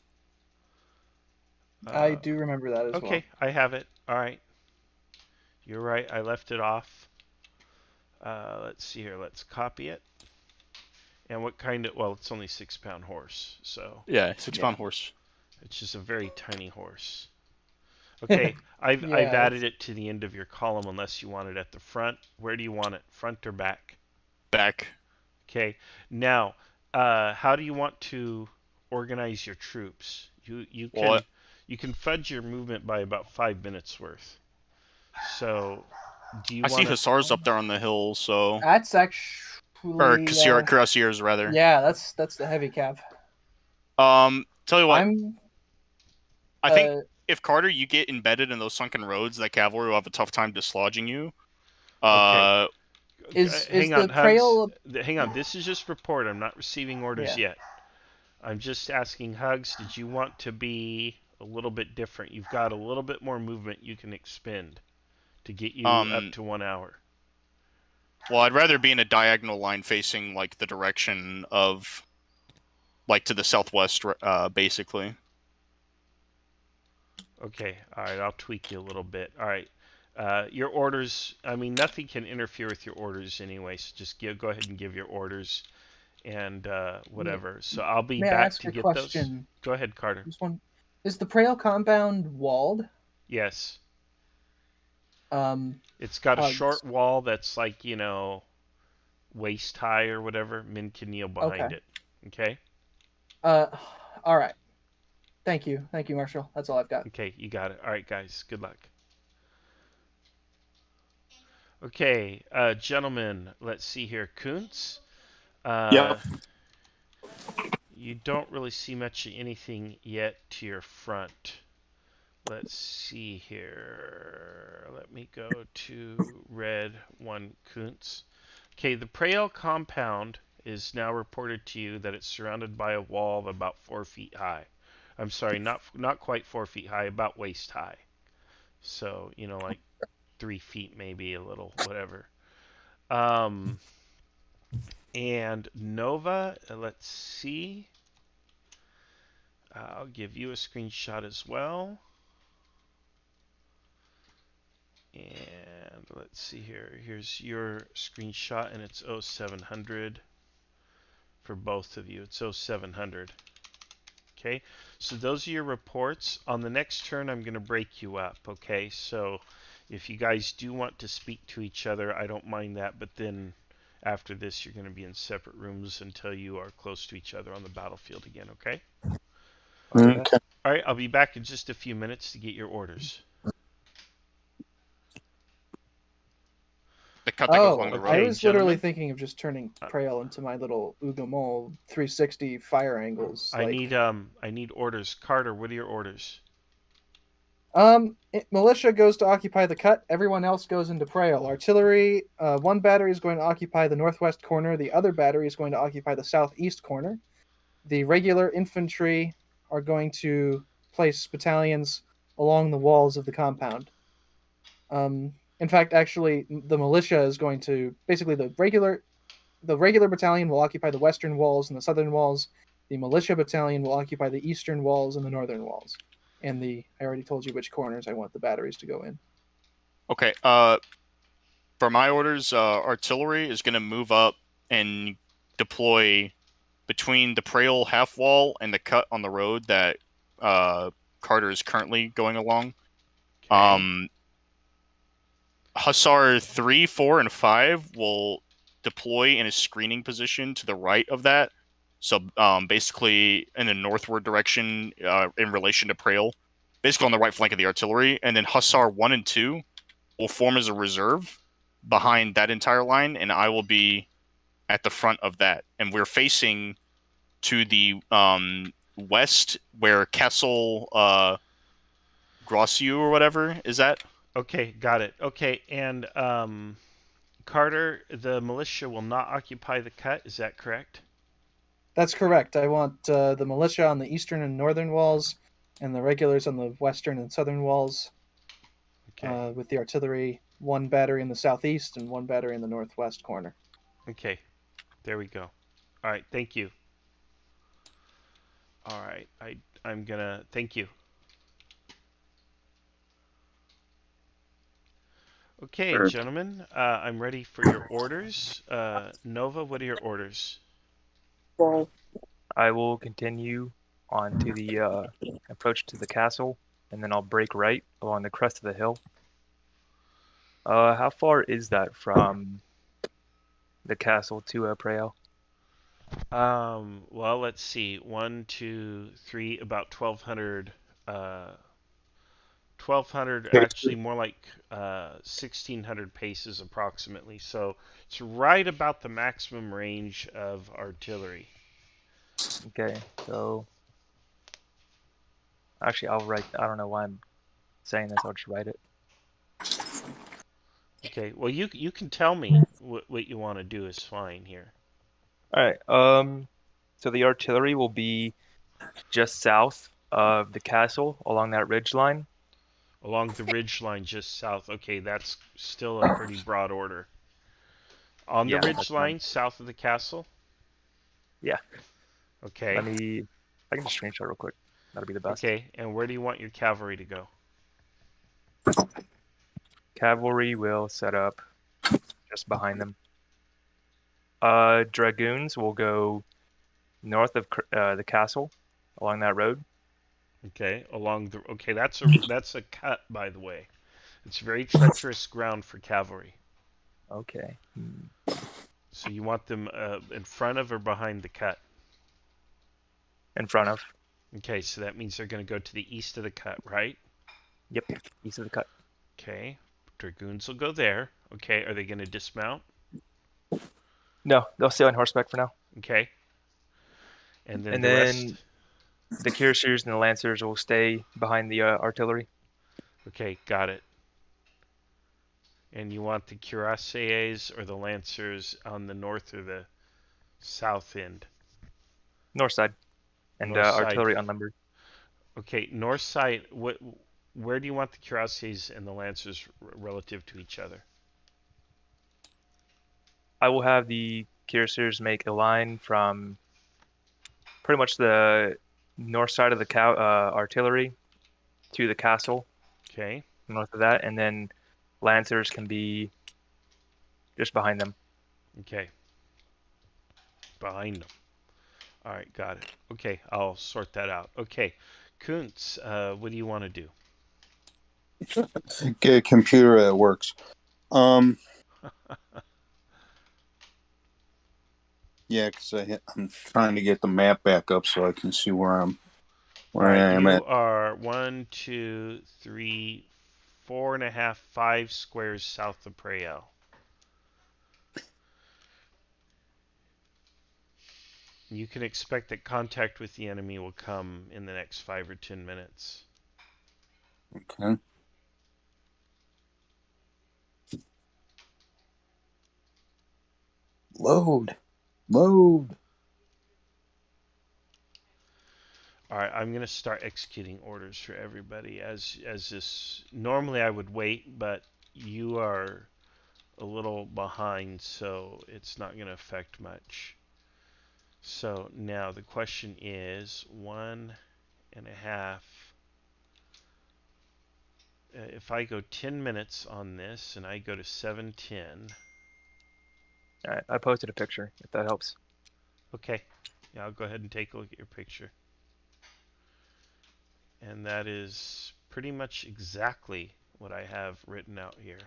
Speaker 2: I do remember that as well.
Speaker 1: Okay, I have it. All right. You're right. I left it off. Let's see here. Let's copy it. And what kind of? Well, it's only 6-pound horse, so
Speaker 3: Yeah, 6-pound
Speaker 2: Yeah.
Speaker 3: horse.
Speaker 1: it's just a very tiny horse. Okay, I've
Speaker 2: Yeah,
Speaker 1: added it to the end of your column unless you want it at the front. Where do you want it? Front or back?
Speaker 3: Back.
Speaker 1: Okay. Now, how do you want to organize your troops?
Speaker 3: Well,
Speaker 1: You can fudge your movement by about 5 minutes worth. So, do you
Speaker 3: I see
Speaker 1: want to?
Speaker 3: hussars up there on the hill, so
Speaker 2: that's
Speaker 3: or
Speaker 2: actually
Speaker 3: cuirassiers rather.
Speaker 2: yeah, that's the heavy cav.
Speaker 3: Tell you what,
Speaker 2: I'm
Speaker 3: I think
Speaker 2: uh,
Speaker 3: if Carter, you get embedded in those sunken roads, that cavalry will have a tough time dislodging you.
Speaker 1: Okay.
Speaker 2: is
Speaker 1: Hang
Speaker 2: the
Speaker 1: on, Hugs.
Speaker 2: Prail
Speaker 1: Hang on. This is just report. I'm not receiving orders
Speaker 2: Yeah.
Speaker 1: yet. I'm just asking Hugs. Did you want to be a little bit different? You've got a little bit more movement you can expend to get you up to 1 hour.
Speaker 3: Well, I'd rather be in a diagonal line facing like the direction of, like to the southwest, basically.
Speaker 1: Okay, all right, I'll tweak you a little bit. All right, your orders, I mean, nothing can interfere with your orders anyway, so just go ahead and give your orders and whatever. So I'll be
Speaker 2: May I
Speaker 1: back
Speaker 2: ask
Speaker 1: to
Speaker 2: a
Speaker 1: get
Speaker 2: question?
Speaker 1: those. Go ahead, Carter.
Speaker 2: This one is the Prail compound walled.
Speaker 1: Yes,
Speaker 2: Um,
Speaker 1: it's got a
Speaker 2: Hugs.
Speaker 1: short wall that's like, waist high or whatever. Min can kneel behind
Speaker 2: Okay.
Speaker 1: it. Okay?
Speaker 2: all right. Thank you, Marshall. That's all I've got.
Speaker 1: Okay, you got it. All right, guys, good luck. Okay, gentlemen, let's see here. Kuntz.
Speaker 5: Yep.
Speaker 1: You don't really see much of anything yet to your front. Let's see here. Let me go to red 1 Kuntz. Okay, the Prael compound is now reported to you that it's surrounded by a wall of about 4 feet high. I'm sorry, not quite 4 feet high, about waist high. So, like 3 feet maybe, a little, whatever. And Nova, let's see. I'll give you a screenshot as well. And let's see here. Here's your screenshot, and it's 0700 for both of you. It's 0700. Okay, so those are your reports. On the next turn, I'm going to break you up. Okay, so if you guys do want to speak to each other, I don't mind that. But then after this, you're going to be in separate rooms until you are close to each other on the battlefield again. Okay?
Speaker 5: Okay.
Speaker 1: All right, I'll be back in just a few minutes to get your orders.
Speaker 3: The cut that goes
Speaker 2: Oh,
Speaker 3: along the
Speaker 1: okay,
Speaker 2: I
Speaker 3: road.
Speaker 2: was literally
Speaker 1: gentlemen.
Speaker 2: thinking of just turning Prail into my little Ugamo 360 fire angles.
Speaker 1: I need orders. Carter, what are your orders?
Speaker 2: Militia goes to occupy the cut. Everyone else goes into Prail. Artillery, one battery is going to occupy the northwest corner. The other battery is going to occupy the southeast corner. The regular infantry are going to place battalions along the walls of the compound. In fact, actually, the militia is going to basically the regular battalion will occupy the western walls and the southern walls. The militia battalion will occupy the eastern walls and the northern walls. And I already told you which corners I want the batteries to go in.
Speaker 3: Okay. For my orders, artillery is going to move up and deploy between the Prail half wall and the cut on the road that Carter is currently going along.
Speaker 1: Okay.
Speaker 3: Hussar 3, 4, and 5 will deploy in a screening position to the right of that. So basically in the northward direction in relation to Prail. Basically on the right flank of the artillery. And then Hussar 1 and 2 will form as a reserve behind that entire line. And I will be at the front of that. And we're facing to the west where Castle Grossiu or whatever is at.
Speaker 1: Okay, got it. Okay, and Carter, the militia will not occupy the cut. Is that correct?
Speaker 2: That's correct. I want the militia on the eastern and northern walls, and the regulars on the western and southern walls.
Speaker 1: Okay.
Speaker 2: With the artillery, one battery in the southeast and one battery in the northwest corner.
Speaker 1: Okay. There we go. All right. Thank you. All right. I'm gonna thank you. Okay,
Speaker 5: Sure.
Speaker 1: gentlemen, I'm ready for your orders. Nova, what are your orders?
Speaker 4: I will continue on to the approach to the castle, and then I'll break right along the crest of the hill. How far is that from the castle to Prael?
Speaker 1: Well, let's see. 1, 2, 3, about 1,200. 1,200, actually more like 1,600 paces approximately. So it's right about the maximum range of artillery.
Speaker 4: Okay, so actually I'll write. I don't know why I'm saying this. I'll just write it.
Speaker 1: Okay, well you can tell me what you want to do is fine here.
Speaker 4: All right. So the artillery will be just south of the castle along that ridge line.
Speaker 1: Along the ridge line just south. Okay, that's still a pretty broad order. On the
Speaker 4: Yeah,
Speaker 1: ridge
Speaker 4: that's fine.
Speaker 1: line south of the castle?
Speaker 4: Yeah.
Speaker 1: Okay.
Speaker 4: I can just screenshot real quick. That'll be the best.
Speaker 1: Okay, and where do you want your cavalry to go?
Speaker 4: Cavalry will set up just behind them. Dragoons will go north of the castle along that road.
Speaker 1: Okay, okay, that's a cut, by the way. It's very treacherous ground for cavalry.
Speaker 4: Okay.
Speaker 1: So you want them in front of or behind the cut?
Speaker 4: In front of.
Speaker 1: Okay, so that means they're going to go to the east of the cut, right?
Speaker 4: Yep. East of the cut.
Speaker 1: Okay, dragoons will go there. Okay, are they going to dismount?
Speaker 4: No, they'll stay on horseback for now.
Speaker 1: Okay. And then
Speaker 4: And
Speaker 1: the rest?
Speaker 4: then the cuirassiers and the lancers will stay behind the artillery.
Speaker 1: Okay, got it. And you want the cuirassiers or the lancers on the north or the south end?
Speaker 4: North side. And
Speaker 1: North side.
Speaker 4: artillery unnumbered.
Speaker 1: Okay, north side. Where do you want the cuirassiers and the lancers relative to each other?
Speaker 4: I will have the cuirassiers make a line from pretty much the north side of the artillery to the castle.
Speaker 1: Okay.
Speaker 4: North of that, and then lancers can be just behind them.
Speaker 1: Okay. Behind them. All right, got it. Okay, I'll sort that out. Okay, Kuntz, what do you want to do?
Speaker 5: Get a computer that works. Yeah, because I'm trying to get the map back up so I can see where
Speaker 1: All
Speaker 5: I
Speaker 1: right,
Speaker 5: am
Speaker 1: you
Speaker 5: at.
Speaker 1: are 1, 2, 3, 4.5, 5 squares south of Prael. You can expect that contact with the enemy will come in the next 5 or 10 minutes.
Speaker 5: Okay. Load.
Speaker 1: All right, I'm going to start executing orders for everybody. As this, normally I would wait, but you are a little behind, so it's not going to affect much. So now the question is 1.5. If I go 10 minutes on this and I go to 7:10.
Speaker 4: All right, I posted a picture if that helps.
Speaker 1: Okay, yeah, I'll go ahead and take a look at your picture. And that is pretty much exactly what I have written out here.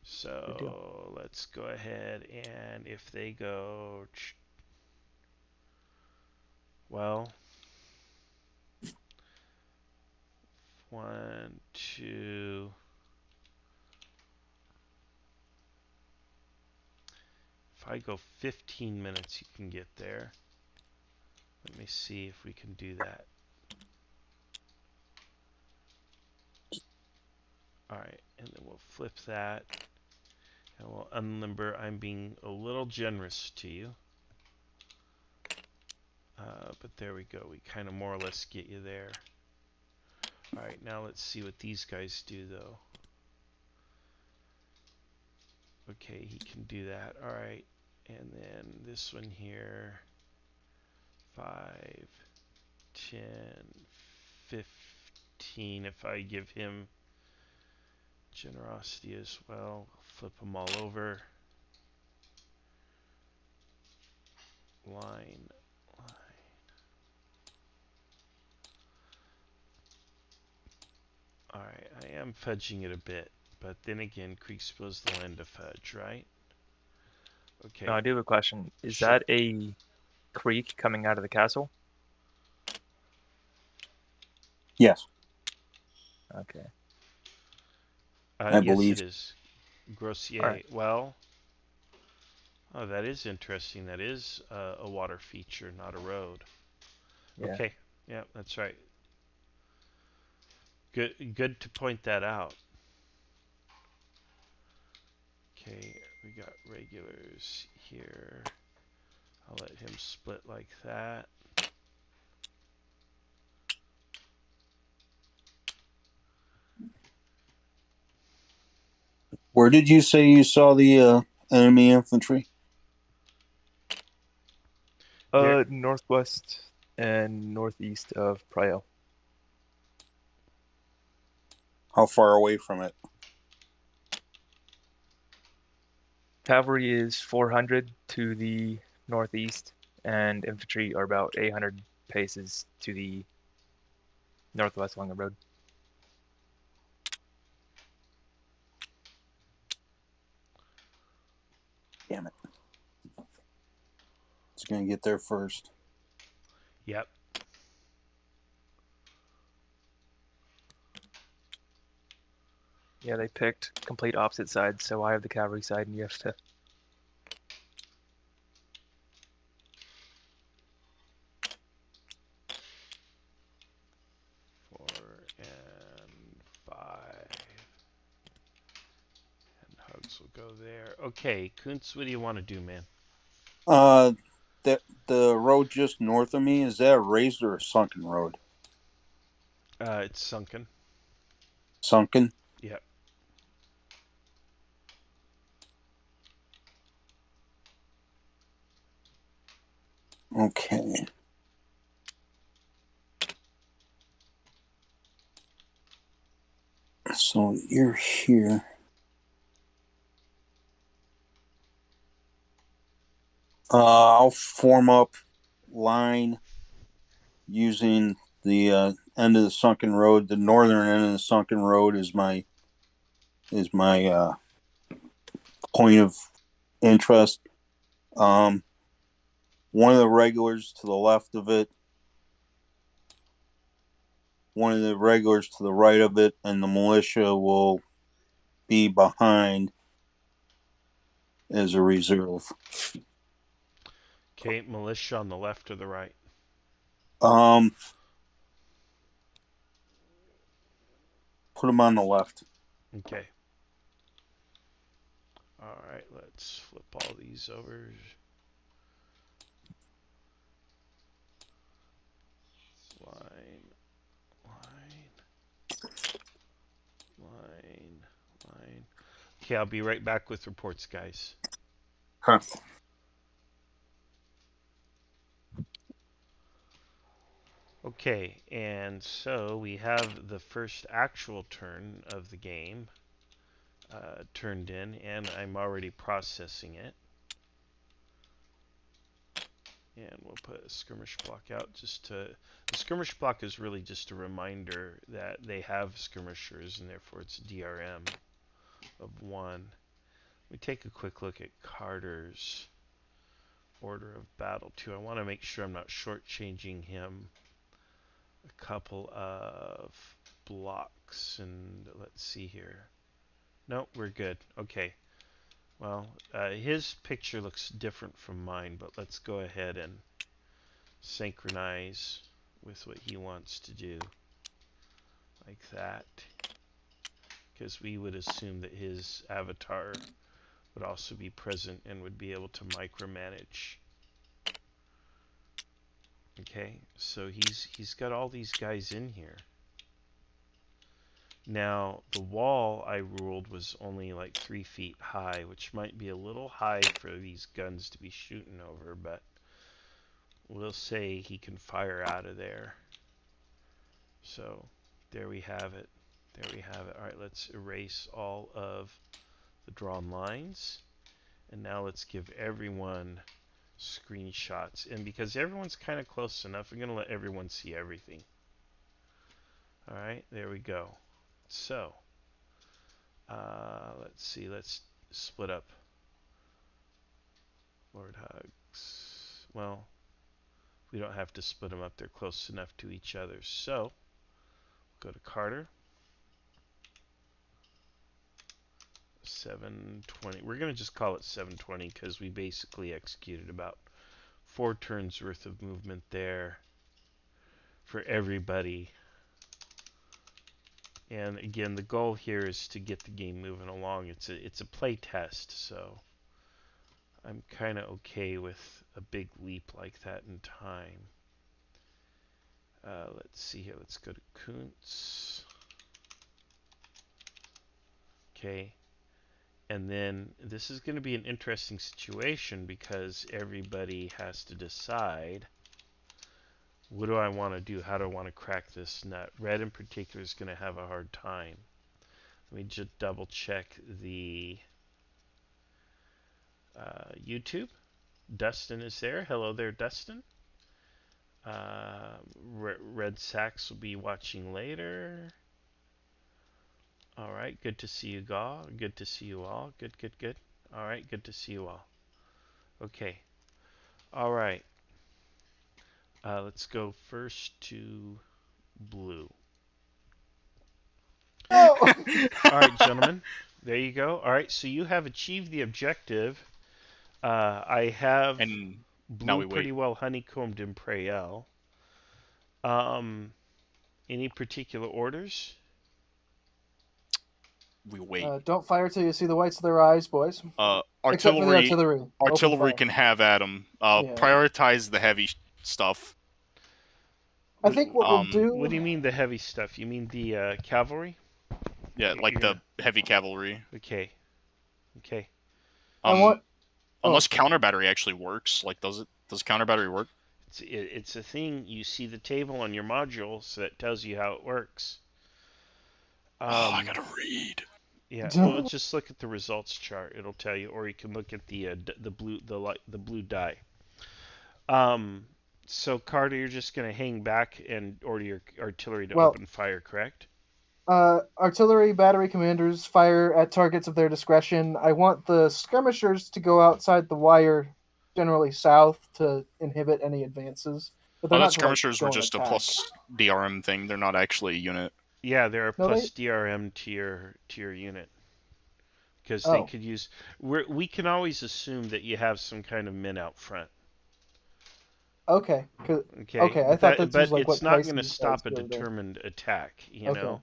Speaker 1: So let's go ahead, and if they go, well, 1, 2, if I go 15 minutes, you can get there. Let me see if we can do that. Alright, and then we'll flip that. And we'll unlimber. I'm being a little generous to you. But there we go. We kind of more or less get you there. Alright, now let's see what these guys do, though. Okay, he can do that. Alright, and then this one here. 5, 10, 15. If I give him generosity as well. Flip them all over. Line. Alright, I am fudging it a bit, but then again, Kriegspiel is the land to fudge, right? Okay.
Speaker 4: No, I do have a question. Is
Speaker 1: Sure.
Speaker 4: that a creek coming out of the castle?
Speaker 5: Yes,
Speaker 4: Okay.
Speaker 5: I
Speaker 1: Yes,
Speaker 5: believe.
Speaker 1: it is. Grossier.
Speaker 4: Alright.
Speaker 1: Well, oh, that is interesting. That is a water feature, not a road.
Speaker 4: Yeah.
Speaker 1: Okay. Yeah, that's right. Good to point that out. Okay, we got regulars here. I'll let him split like that.
Speaker 5: Where did you say you saw the enemy infantry?
Speaker 1: There,
Speaker 4: Northwest and northeast of Prio.
Speaker 5: How far away from it?
Speaker 4: Cavalry is 400 to the northeast, and infantry are about 800 paces to the northwest along the road.
Speaker 5: Damn it. It's going to get there first.
Speaker 1: yep.
Speaker 4: Yeah, they picked complete opposite sides, so I have the cavalry side and you have to.
Speaker 1: Four and five. And hugs will go there. Okay, Kuntz, what do you want to do, man?
Speaker 5: The road just north of me, is that a raised or a sunken road?
Speaker 1: It's sunken.
Speaker 5: Sunken?
Speaker 1: Yep.
Speaker 5: Okay. So you're here. I'll form up line using the end of the sunken road. The northern end of the sunken road is my point of interest. One of the regulars to the left of it, one of the regulars to the right of it, and the militia will be behind as a reserve.
Speaker 1: Okay, militia on the left or the right?
Speaker 5: Put them on the left.
Speaker 1: Okay. All right, let's flip all these over. Line, line. Okay, I'll be right back with reports, guys.
Speaker 5: Huh.
Speaker 1: Okay, and so we have the first actual turn of the game turned in, and I'm already processing it. And we'll put a skirmish block out just to... The skirmish block is really just a reminder that they have skirmishers, and therefore it's DRM of 1. We take a quick look at Carter's order of battle, too. I want to make sure I'm not shortchanging him a couple of blocks. And let's see here. Nope, we're good. Okay. Well, his picture looks different from mine, but let's go ahead and synchronize with what he wants to do, like that, because we would assume that his avatar would also be present and would be able to micromanage. Okay, so he's got all these guys in here. Now, the wall I ruled was only like 3 feet high, which might be a little high for these guns to be shooting over, but we'll say he can fire out of there. So, there we have it. There we have it. All right, let's erase all of the drawn lines. And now let's give everyone screenshots. And because everyone's kind of close enough, I'm going to let everyone see everything. All right, there we go. So, let's see. Let's split up Lord Hugs. Well, we don't have to split them up. They're close enough to each other. So, go to Carter. 720. We're going to just call it 720 because we basically executed about 4 turns worth of movement there for everybody. And again, the goal here is to get the game moving along. It's a play test, so I'm kind of okay with a big leap like that in time. Let's see here. Let's go to Kuntz. Okay. And then this is going to be an interesting situation because everybody has to decide, what do I want to do? How do I want to crack this nut? Red in particular is going to have a hard time. Let me just double check the YouTube. Dustin is there. Hello there, Dustin. Red Sacks will be watching later. All right, good to see you all. Good to see you all. Good, good, good. All right, good to see you all. Okay. All right. Let's go first to blue.
Speaker 2: Oh!
Speaker 1: All right, gentlemen. There you go. All right, so you have achieved the objective. I have
Speaker 3: And now
Speaker 1: blue
Speaker 3: we
Speaker 1: pretty
Speaker 3: wait.
Speaker 1: well honeycombed in Prayel. Any particular orders?
Speaker 3: We wait.
Speaker 2: Don't fire till you see the whites of their eyes, boys. Except for the
Speaker 3: Artillery.
Speaker 2: artillery. Open
Speaker 3: Artillery
Speaker 2: fire.
Speaker 3: can have Adam.
Speaker 2: Yeah.
Speaker 3: Prioritize the heavy stuff.
Speaker 2: I think what we'll do.
Speaker 1: What do you mean the heavy stuff? You mean the cavalry?
Speaker 3: Yeah, like the heavy cavalry.
Speaker 1: Okay. Okay.
Speaker 2: I want.
Speaker 3: Unless counter battery actually works. Like, does counter battery work?
Speaker 1: It's a thing. You see the table on your module, so that tells you how it works.
Speaker 3: I gotta read.
Speaker 1: Yeah. Well, just look at the results chart. It'll tell you, or you can look at the blue die. So Carter, you're just gonna hang back and order your artillery to open fire, correct?
Speaker 2: Artillery battery commanders fire at targets of their discretion. I want the skirmishers to go outside the wire, generally south, to inhibit any advances. But they're
Speaker 3: The
Speaker 2: not
Speaker 3: skirmishers
Speaker 2: to,
Speaker 3: were
Speaker 2: like,
Speaker 3: just a
Speaker 2: attack.
Speaker 3: plus DRM thing. They're not actually a unit.
Speaker 1: Yeah, they're a
Speaker 2: No,
Speaker 1: plus DRM to your unit. Because they could use. We can always assume that you have some kind of men out front.
Speaker 2: Okay.
Speaker 1: Okay.
Speaker 2: Okay, I thought that was like
Speaker 1: it's
Speaker 2: what
Speaker 1: not going to
Speaker 2: Pisces
Speaker 1: stop a
Speaker 2: does,
Speaker 1: determined attack. You know.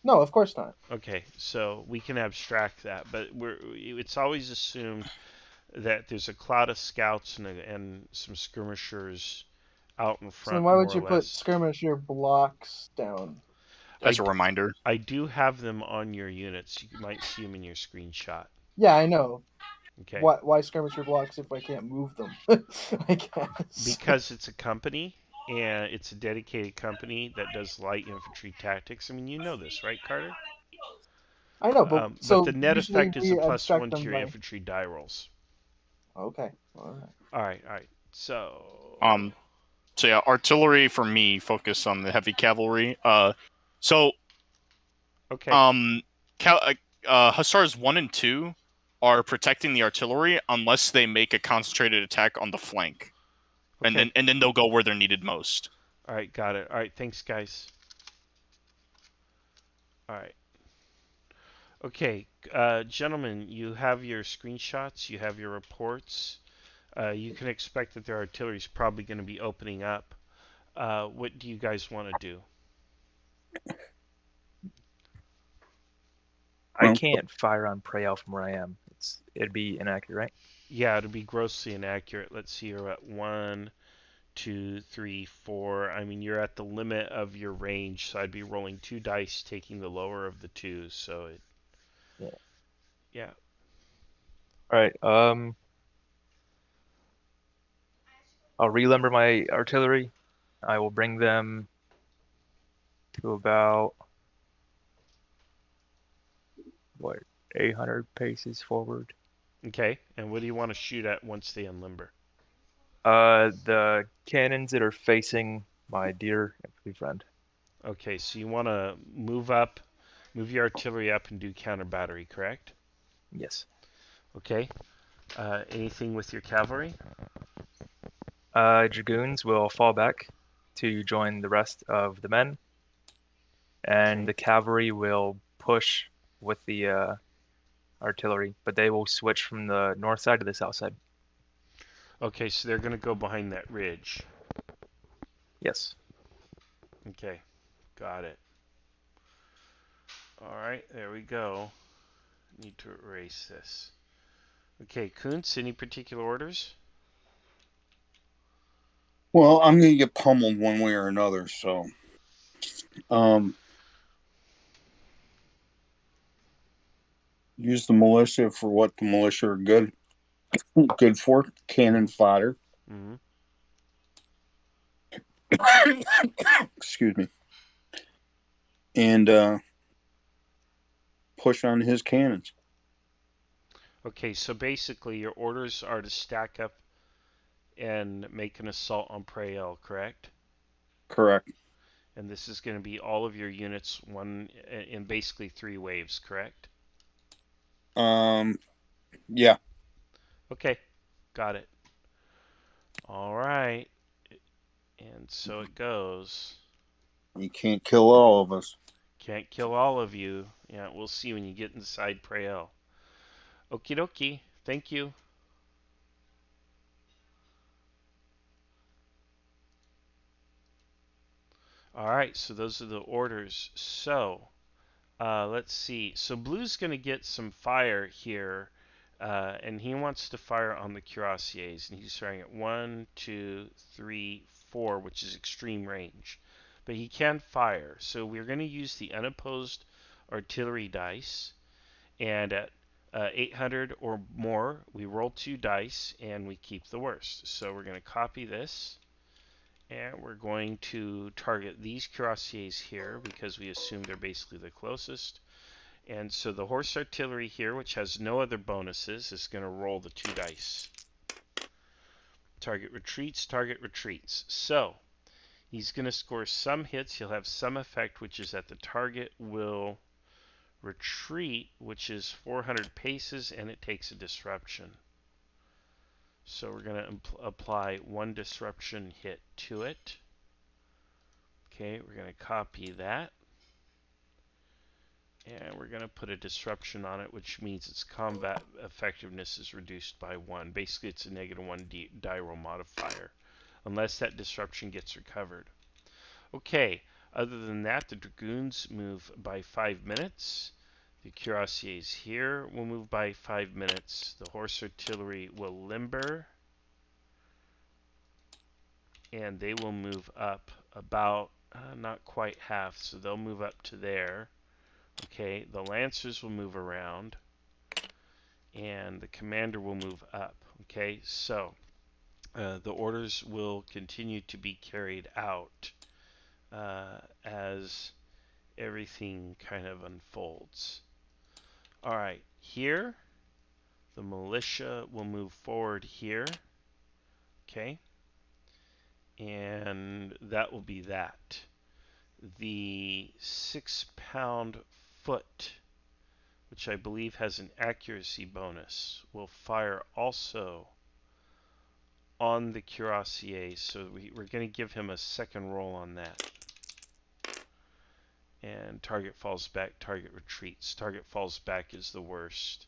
Speaker 2: No, of course not.
Speaker 1: Okay, so we can abstract that, but it's always assumed that there's a cloud of scouts and some skirmishers out in front.
Speaker 2: So why would you put skirmisher blocks down?
Speaker 3: As a reminder.
Speaker 1: I do have them on your units. You might see them in your screenshot.
Speaker 2: Yeah, I know.
Speaker 1: Okay.
Speaker 2: Why skirmisher blocks if I can't move them? I guess.
Speaker 1: Because it's a company, and it's a dedicated company that does light infantry tactics. I mean, you know this, right, Carter?
Speaker 2: I know, but so
Speaker 1: the net effect is a +1 to your
Speaker 2: by...
Speaker 1: infantry die rolls.
Speaker 2: Okay. All right.
Speaker 1: All right. So
Speaker 3: yeah, artillery for me focus on the heavy cavalry.
Speaker 1: Okay.
Speaker 3: Hussars 1 and 2 are protecting the artillery unless they make a concentrated attack on the flank.
Speaker 1: Okay.
Speaker 3: And then they'll go where they're needed most.
Speaker 1: All right, got it. All right, thanks, guys. All right. Okay, gentlemen, you have your screenshots, you have your reports. You can expect that their artillery is probably going to be opening up. What do you guys want to do?
Speaker 4: I can't fire on Prayel from where I am. It'd be inaccurate, right?
Speaker 1: Yeah, it'd be grossly inaccurate. Let's see, you're at 1, 2, 3, 4. I mean, you're at the limit of your range, so I'd be rolling 2 dice, taking the lower of the 2. So it. Yeah.
Speaker 4: All right. I'll relimber my artillery. I will bring them to about what, 800 paces forward.
Speaker 1: Okay, and what do you want to shoot at once they unlimber?
Speaker 4: The cannons that are facing my dear infantry friend.
Speaker 1: Okay, so you want to move up, move your artillery up and do counter battery, correct?
Speaker 4: Yes.
Speaker 1: Okay. Anything with your cavalry?
Speaker 4: Dragoons will fall back to join the rest of the men, and
Speaker 1: Okay.
Speaker 4: the cavalry will push with the artillery, but they will switch from the north side to the south side.
Speaker 1: Okay, so they're going to go behind that ridge.
Speaker 4: Yes.
Speaker 1: Okay, got it. All right, there we go. Need to erase this. Okay, Kuntz, any particular orders?
Speaker 5: Well, I'm going to get pummeled one way or another, so. Use the militia for what the militia are good for. Cannon fodder.
Speaker 1: Mm-hmm.
Speaker 5: Excuse me. And push on his cannons.
Speaker 1: Okay, so basically your orders are to stack up and make an assault on Prael, correct?
Speaker 5: Correct.
Speaker 1: And this is going to be all of your units one in basically 3 waves, correct?
Speaker 5: Yeah.
Speaker 1: Okay, got it. All right. And so it goes.
Speaker 5: You can't kill all of us.
Speaker 1: Can't kill all of you. Yeah, we'll see when you get inside Prael. Okie dokie. Thank you. All right, so those are the orders. So, let's see. So Blue's going to get some fire here, and he wants to fire on the cuirassiers, and he's firing at 1, 2, 3, 4, which is extreme range. But he can fire, so we're going to use the unopposed artillery dice, and at 800 or more, we roll 2 dice, and we keep the worst. So we're going to copy this. And we're going to target these cuirassiers here because we assume they're basically the closest. And so the horse artillery here, which has no other bonuses, is going to roll the 2 dice. Target retreats, target retreats. So he's going to score some hits. He'll have some effect, which is that the target will retreat, which is 400 paces, and it takes a disruption. So we're going to apply 1 disruption hit to it. Okay, we're going to copy that. And we're going to put a disruption on it, which means its combat effectiveness is reduced by 1. Basically, it's a -1 die roll modifier, unless that disruption gets recovered. Okay, other than that, the Dragoons move by 5 minutes. The Cuirassiers here will move by 5 minutes. The Horse Artillery will limber. And they will move up about, not quite half, so they'll move up to there. Okay, the Lancers will move around. And the Commander will move up. Okay, so the orders will continue to be carried out as everything kind of unfolds. Alright, here, the militia will move forward here. Okay, and that will be that. The 6-pound foot, which I believe has an accuracy bonus, will fire also on the cuirassier, so we're going to give him a second roll on that. And target falls back, target retreats. Target falls back is the worst,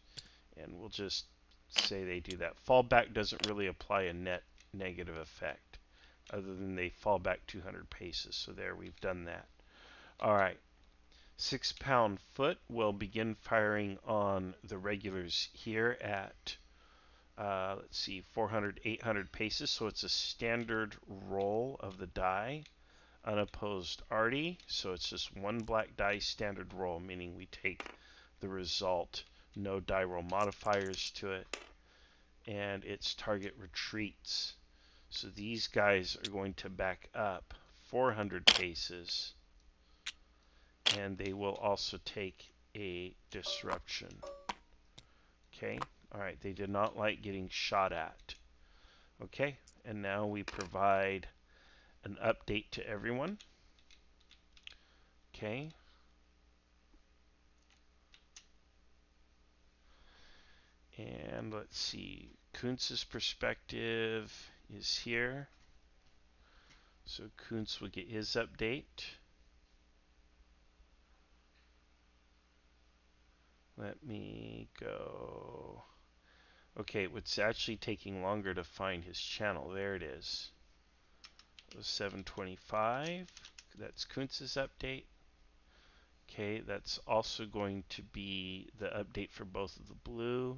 Speaker 1: and we'll just say they do that. Fall back doesn't really apply a net negative effect, other than they fall back 200 paces, so there, we've done that. Alright, 6-pound foot will begin firing on the regulars here at, let's see, 400, 800 paces, so it's a standard roll of the die. Unopposed arty, so it's just 1 black die standard roll, meaning we take the result, no die roll modifiers to it, and its target retreats. So these guys are going to back up 400 paces, and they will also take a disruption. Okay, alright, they did not like getting shot at. Okay, and now we provide an update to everyone. Okay. And let's see, Kuntz's perspective is here. So Kuntz will get his update. Let me go. Okay, it's actually taking longer to find his channel. There it is. It was 725. That's Kuntz's update. Okay, that's also going to be the update for both of the blue.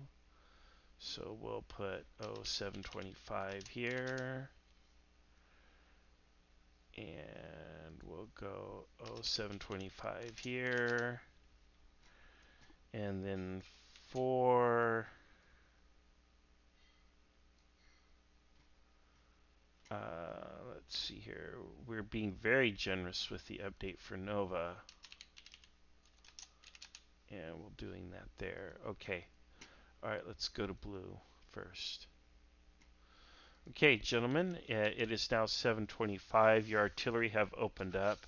Speaker 1: So we'll put 0725 here. And we'll go 0725 here. And then for let's see here, we're being very generous with the update for Nova. And we're doing that there. Okay. Alright, let's go to blue first. Okay, gentlemen, it is now 7:25. Your artillery have opened up.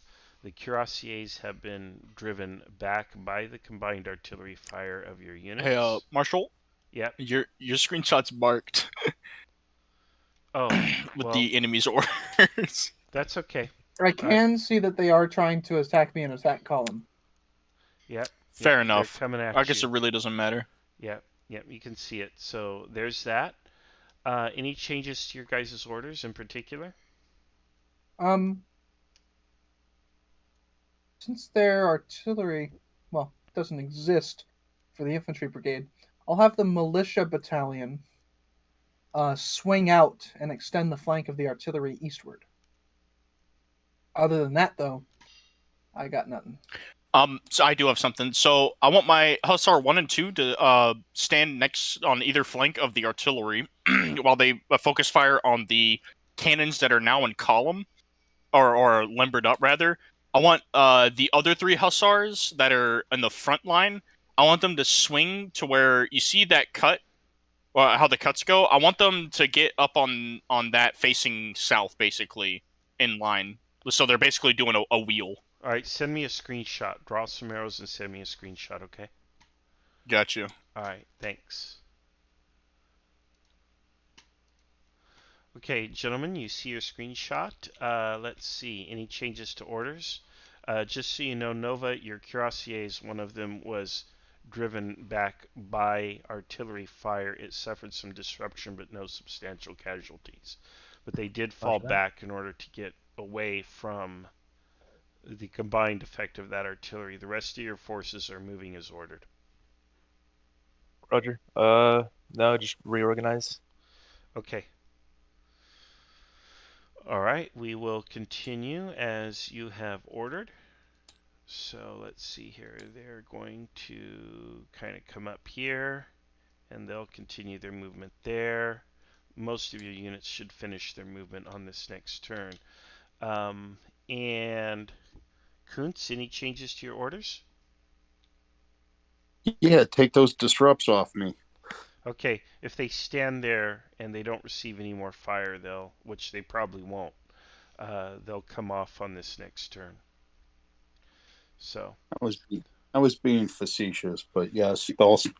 Speaker 1: The cuirassiers have been driven back by the combined artillery fire of your units.
Speaker 3: Hey, Marshall.
Speaker 1: Yep.
Speaker 3: Your screenshot's marked.
Speaker 1: Oh,
Speaker 3: with
Speaker 1: well,
Speaker 3: the enemy's orders.
Speaker 1: That's okay.
Speaker 2: I can see that they are trying to attack me in attack column.
Speaker 1: Yep.
Speaker 3: Fair
Speaker 1: Yep,
Speaker 3: enough.
Speaker 1: Coming at
Speaker 3: I guess
Speaker 1: you.
Speaker 3: it really doesn't matter.
Speaker 1: Yep. Yep. You can see it. So there's that. Any changes to your guys' orders in particular?
Speaker 2: Since their artillery, well, doesn't exist for the infantry brigade, I'll have the militia battalion swing out and extend the flank of the artillery eastward. Other than that, though, I got nothing.
Speaker 3: So I do have something. So I want my Hussar 1 and 2 to stand next on either flank of the artillery while they focus fire on the cannons that are now in column, or limbered up, rather. I want the other 3 Hussars that are in the front line, I want them to swing to where you see that cut, how the cuts go. I want them to get up on that facing south, basically, in line. So they're basically doing a wheel.
Speaker 1: All right, send me a screenshot. Draw some arrows and send me a screenshot, okay?
Speaker 3: Got you.
Speaker 1: All right, thanks. Okay, gentlemen, you see your screenshot. Let's see, any changes to orders? Just so you know, Nova, your cuirassiers, one of them was driven back by artillery fire. It suffered some disruption, but no substantial casualties. But they did fall back in order to get away from the combined effect of that artillery. The rest of your forces are moving as ordered.
Speaker 4: Roger. No, just reorganize.
Speaker 1: Okay. All right, we will continue as you have ordered. So let's see here. They're going to kind of come up here, and they'll continue their movement there. Most of your units should finish their movement on this next turn. And Kuntz, any changes to your orders?
Speaker 5: Yeah, take those disrupts off me.
Speaker 1: Okay, if they stand there and they don't receive any more fire, which they probably won't, they'll come off on this next turn. So
Speaker 5: I was being facetious, but yes,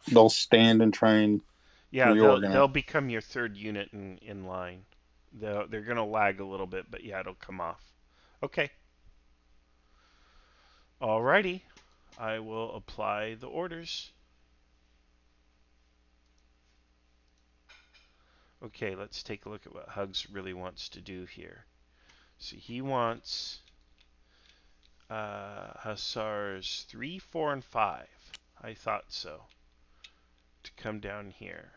Speaker 5: they'll stand and try and reorganize.
Speaker 1: They'll become your third unit in line. They're gonna lag a little bit, but yeah, it'll come off. Okay. Alrighty, I will apply the orders. Okay, let's take a look at what Hugs really wants to do here. So he wants Hussars 3, 4, and 5. I thought so. To come down here.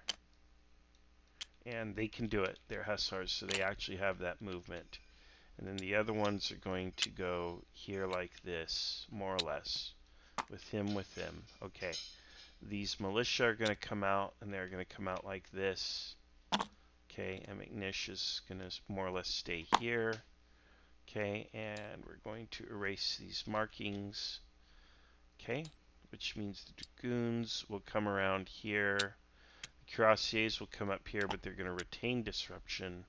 Speaker 1: And they can do it. They're Hussars, so they actually have that movement. And then the other ones are going to go here like this, more or less. With him, with them. Okay. These militia are going to come out, and they're going to come out like this. Okay, and McNish is going to more or less stay here. Okay, and we're going to erase these markings. Okay, which means the dragoons will come around here. The cuirassiers will come up here, but they're going to retain disruption.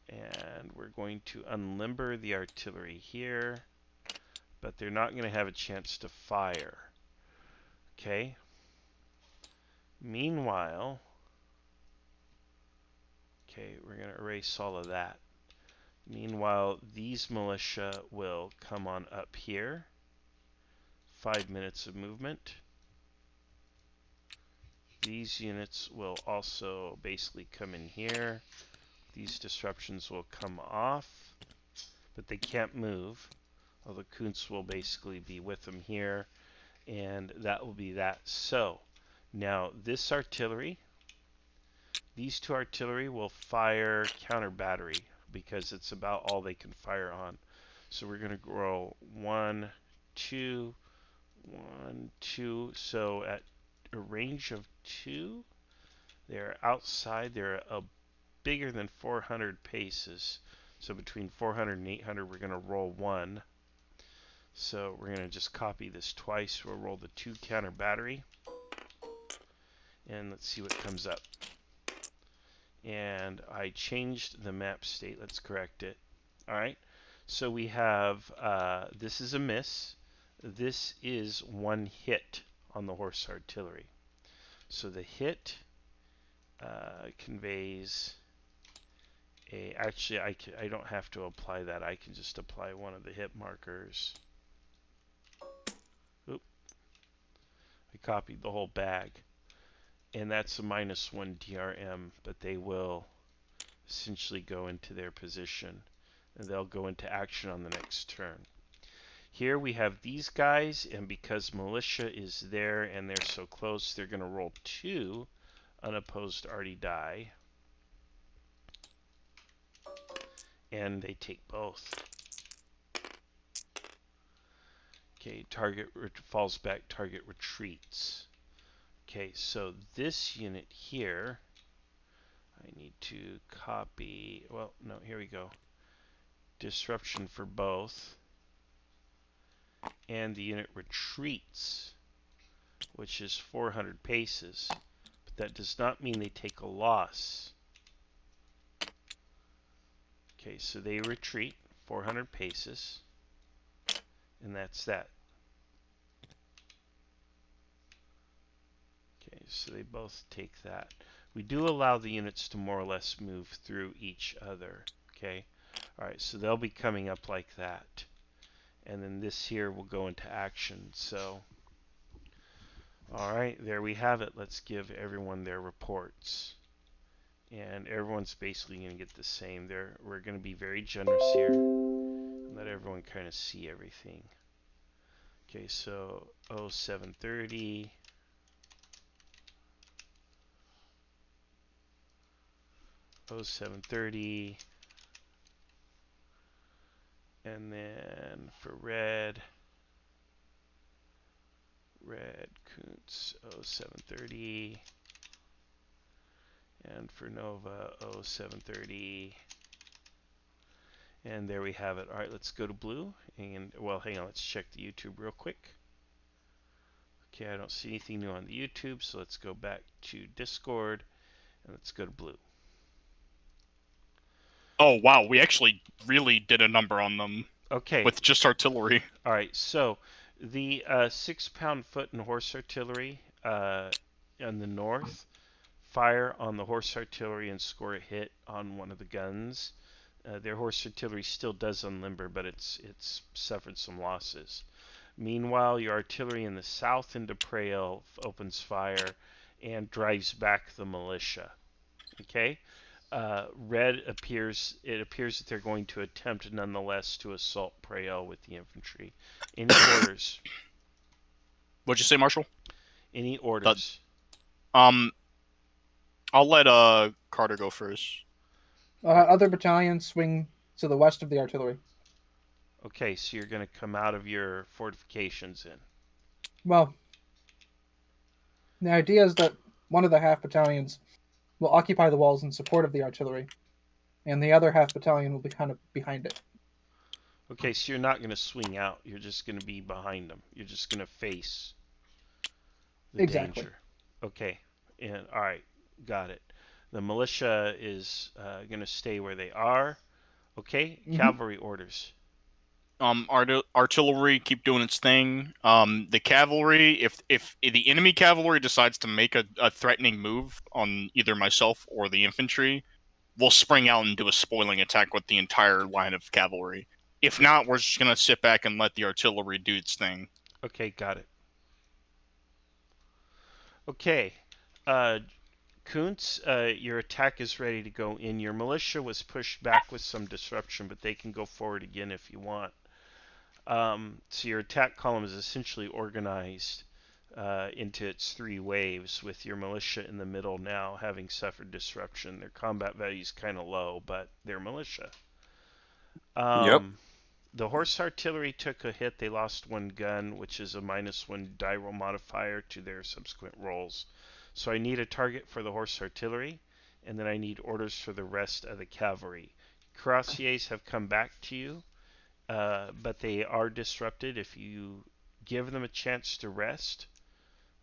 Speaker 1: And we're going to unlimber the artillery here, but they're not going to have a chance to fire. Okay. Meanwhile, okay, we're going to erase all of that. Meanwhile, these militia will come on up here. 5 minutes of movement. These units will also basically come in here. These disruptions will come off, but they can't move. Although Kuntz will basically be with them here, and that will be that. So, now this artillery, these two artillery will fire counter battery because it's about all they can fire on. So we're going to roll 1, 2, 1, 2. So at a range of 2, they're outside. They're bigger than 400 paces. So between 400 and 800, we're going to roll 1. So we're going to just copy this twice. We'll roll the 2 counter battery. And let's see what comes up. And I changed the map state. Let's correct it. Alright. So we have, this is a miss. This is 1 hit on the horse artillery. So the hit conveys a, actually I don't have to apply that. I can just apply one of the hit markers. Oop. I copied the whole bag. And that's a -1 DRM, but they will essentially go into their position. And they'll go into action on the next turn. Here we have these guys, and because militia is there and they're so close, they're going to roll 2 unopposed arty die. And they take both. Okay, target falls back, target retreats. Okay, so this unit here, I need to copy, well, no, here we go. Disruption for both. And the unit retreats, which is 400 paces. But that does not mean they take a loss. Okay, so they retreat 400 paces. And that's that. Okay, so they both take that. We do allow the units to more or less move through each other. Okay, alright, so they'll be coming up like that. And then this here will go into action. So, alright, there we have it. Let's give everyone their reports. And everyone's basically going to get the same. We're going to be very generous here. And let everyone kind of see everything. Okay, so 0730. 0730. And then for red Kuntz 0730. And for Nova 0730. And there we have it. Alright, let's go to blue. And, well, hang on, let's check the YouTube real quick. Okay, I don't see anything new on the YouTube, so let's go back to Discord. And let's go to blue.
Speaker 3: Oh, wow, we actually really did a number on them.
Speaker 1: Okay.
Speaker 3: With just artillery.
Speaker 1: Alright, so the 6-pound foot and horse artillery in the north fire on the horse artillery and score a hit on one of the guns. Their horse artillery still does unlimber, but it's suffered some losses. Meanwhile, your artillery in the south into Prael opens fire and drives back the militia. Okay? Red appears that they're going to attempt nonetheless to assault Prael with the infantry. Any orders?
Speaker 3: What'd you say, Marshal?
Speaker 1: Any orders?
Speaker 3: I'll let Carter go first.
Speaker 2: Other battalions swing to the west of the artillery.
Speaker 1: Okay, so you're going to come out of your fortifications in.
Speaker 2: Well, the idea is that one of the half battalions will occupy the walls in support of the artillery, and the other half battalion will be kind of behind it.
Speaker 1: Okay, so you're not going to swing out. You're just going to be behind them. You're just going to face the
Speaker 2: Exactly.
Speaker 1: danger. Okay, and all right, got it. The militia is going to stay where they are. Okay, cavalry orders.
Speaker 3: Artillery keep doing its thing. The cavalry, if the enemy cavalry decides to make a threatening move on either myself or the infantry, we'll spring out and do a spoiling attack with the entire line of cavalry. If not, we're just gonna sit back and let the artillery do its thing.
Speaker 1: Okay, got it. Okay, uh, Kuntz, your attack is ready to go in. Your militia was pushed back with some disruption, but they can go forward again if you want. So your attack column is essentially organized into its 3 waves, with your militia in the middle now having suffered disruption. Their combat value is kind of low, but they're militia.
Speaker 5: Yep.
Speaker 1: The horse artillery took a hit. They lost 1 gun, which is a -1 die roll modifier to their subsequent rolls. So I need a target for the horse artillery, and then I need orders for the rest of the cavalry. Cuirassiers have come back to you, but they are disrupted. If you give them a chance to rest,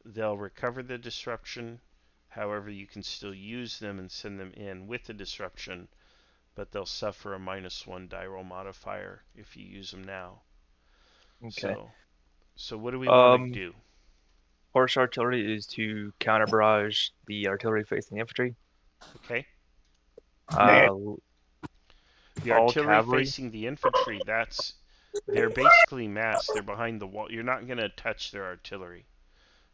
Speaker 1: they'll recover the disruption. However, you can still use them and send them in with the disruption, but they'll suffer a -1 die roll modifier if you use them now.
Speaker 4: Okay.
Speaker 1: So what do we want to do?
Speaker 4: Horse artillery is to counter barrage the artillery facing the infantry.
Speaker 1: Okay.
Speaker 4: All
Speaker 1: The artillery
Speaker 4: cavalry.
Speaker 1: facing the infantry, they're basically massed. They're behind the wall. You're not going to touch their artillery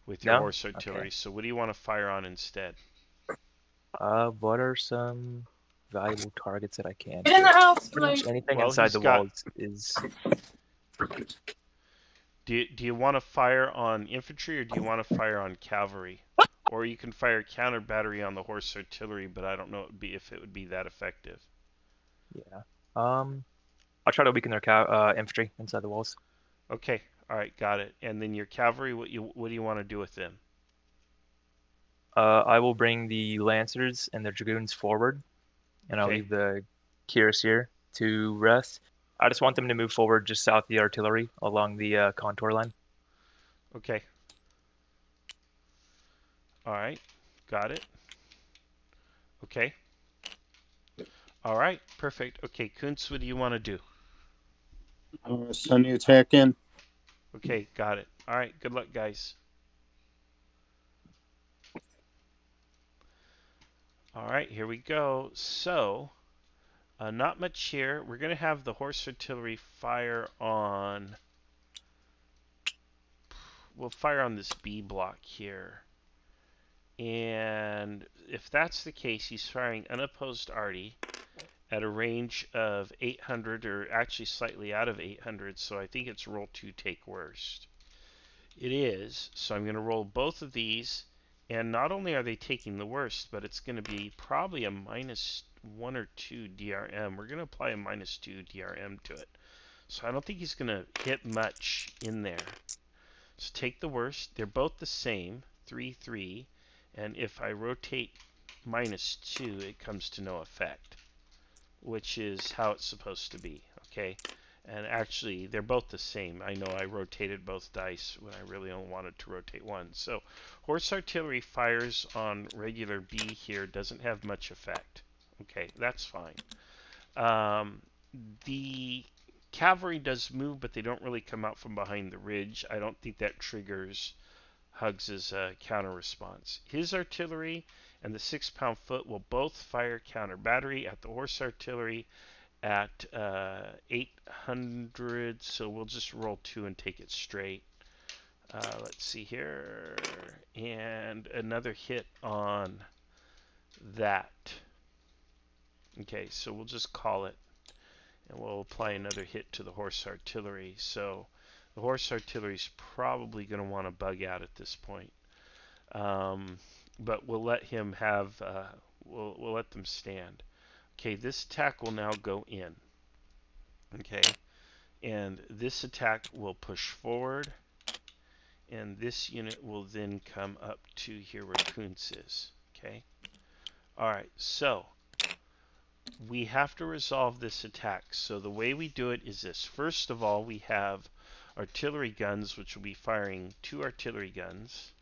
Speaker 1: with your
Speaker 4: No?
Speaker 1: horse artillery.
Speaker 4: Okay.
Speaker 1: So what do you want to fire on instead?
Speaker 4: What are some valuable targets that I can?
Speaker 7: Get in the house,
Speaker 4: Pretty much
Speaker 7: please.
Speaker 4: anything
Speaker 1: Well,
Speaker 4: inside
Speaker 1: he's
Speaker 4: the
Speaker 1: got-
Speaker 4: walls is.
Speaker 1: Do you want to fire on infantry or do you want to fire on cavalry? Or you can fire counter battery on the horse artillery, but I don't know if it would be that effective.
Speaker 4: Yeah. I'll try to weaken their infantry inside the walls.
Speaker 1: Okay, all right, got it. And then your cavalry, what do you want to do with them?
Speaker 4: I will bring the lancers and the dragoons forward, and I'll
Speaker 1: Okay.
Speaker 4: leave the cuirassier to rest. I just want them to move forward just south of the artillery along the contour line.
Speaker 1: Okay. All right, got it. Okay. All right, perfect. Okay, Kuntz, what do you want to do?
Speaker 5: Send the attack in.
Speaker 1: Okay, got it. All right, good luck, guys. All right, here we go. So, not much here. We're going to have the horse artillery fire on... We'll fire on this B block here. And if that's the case, he's firing unopposed arty at a range of 800, or actually slightly out of 800, so I think it's roll 2, take worst. It is, so I'm going to roll both of these, and not only are they taking the worst, but it's going to be probably a -1 or 2 DRM. We're going to apply a -2 DRM to it. So I don't think he's going to hit much in there. So take the worst. They're both the same, 3, 3, and if I rotate -2, it comes to no effect, which is how it's supposed to be, okay? And actually, they're both the same. I know I rotated both dice when I really only wanted to rotate one. So, horse artillery fires on regular B here, doesn't have much effect. Okay, that's fine. The cavalry does move, but they don't really come out from behind the ridge. I don't think that triggers Hugs's counter response. His artillery and the 6-pound foot will both fire counter battery at the horse artillery at 800, so we'll just roll 2 and take it straight. Let's see here, and another hit on that. Okay, so we'll just call it, and we'll apply another hit to the horse artillery. So the horse artillery is probably going to want to bug out at this point, but we'll let him have. We'll let them stand. Okay, this attack will now go in. Okay, and this attack will push forward, and this unit will then come up to here where Kuntz is. Okay, all right. So we have to resolve this attack. So the way we do it is this. First of all, we have artillery guns, which will be firing 2 artillery guns.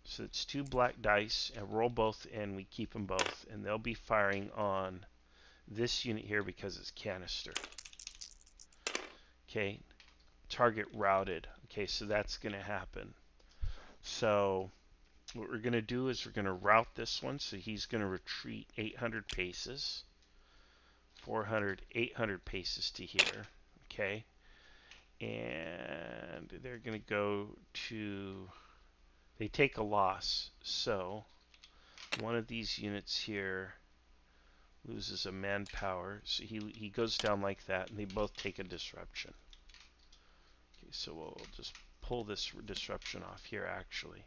Speaker 1: So it's 2 black dice, and roll both, and we keep them both. And they'll be firing on this unit here because it's canister. Okay, target routed. Okay, so that's going to happen. So what we're going to do is we're going to route this one. So he's going to retreat 800 paces. 400, 800 paces to here. Okay, and they're going to go to... They take a loss. So one of these units here loses a manpower, so he goes down like that, and they both take a disruption. Okay, so we'll just pull this disruption off here, actually,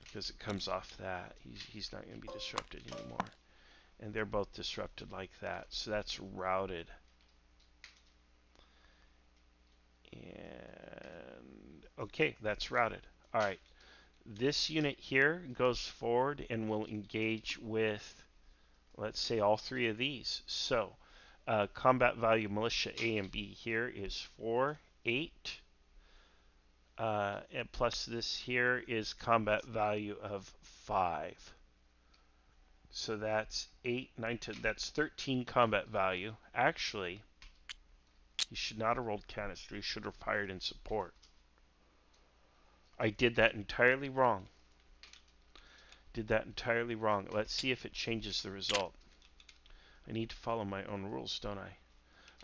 Speaker 1: because it comes off that. He's not going to be disrupted anymore. And they're both disrupted like that, so that's routed. And okay, that's routed. All right, this unit here goes forward and will engage with, let's say, all 3 of these. So combat value militia A and B here is 4, 8. And plus this here is combat value of 5. So that's 8, 9, 10. That's 13 combat value. Actually, he should not have rolled canister. He should have fired in support. I did that entirely wrong. Let's see if it changes the result. I need to follow my own rules, don't I?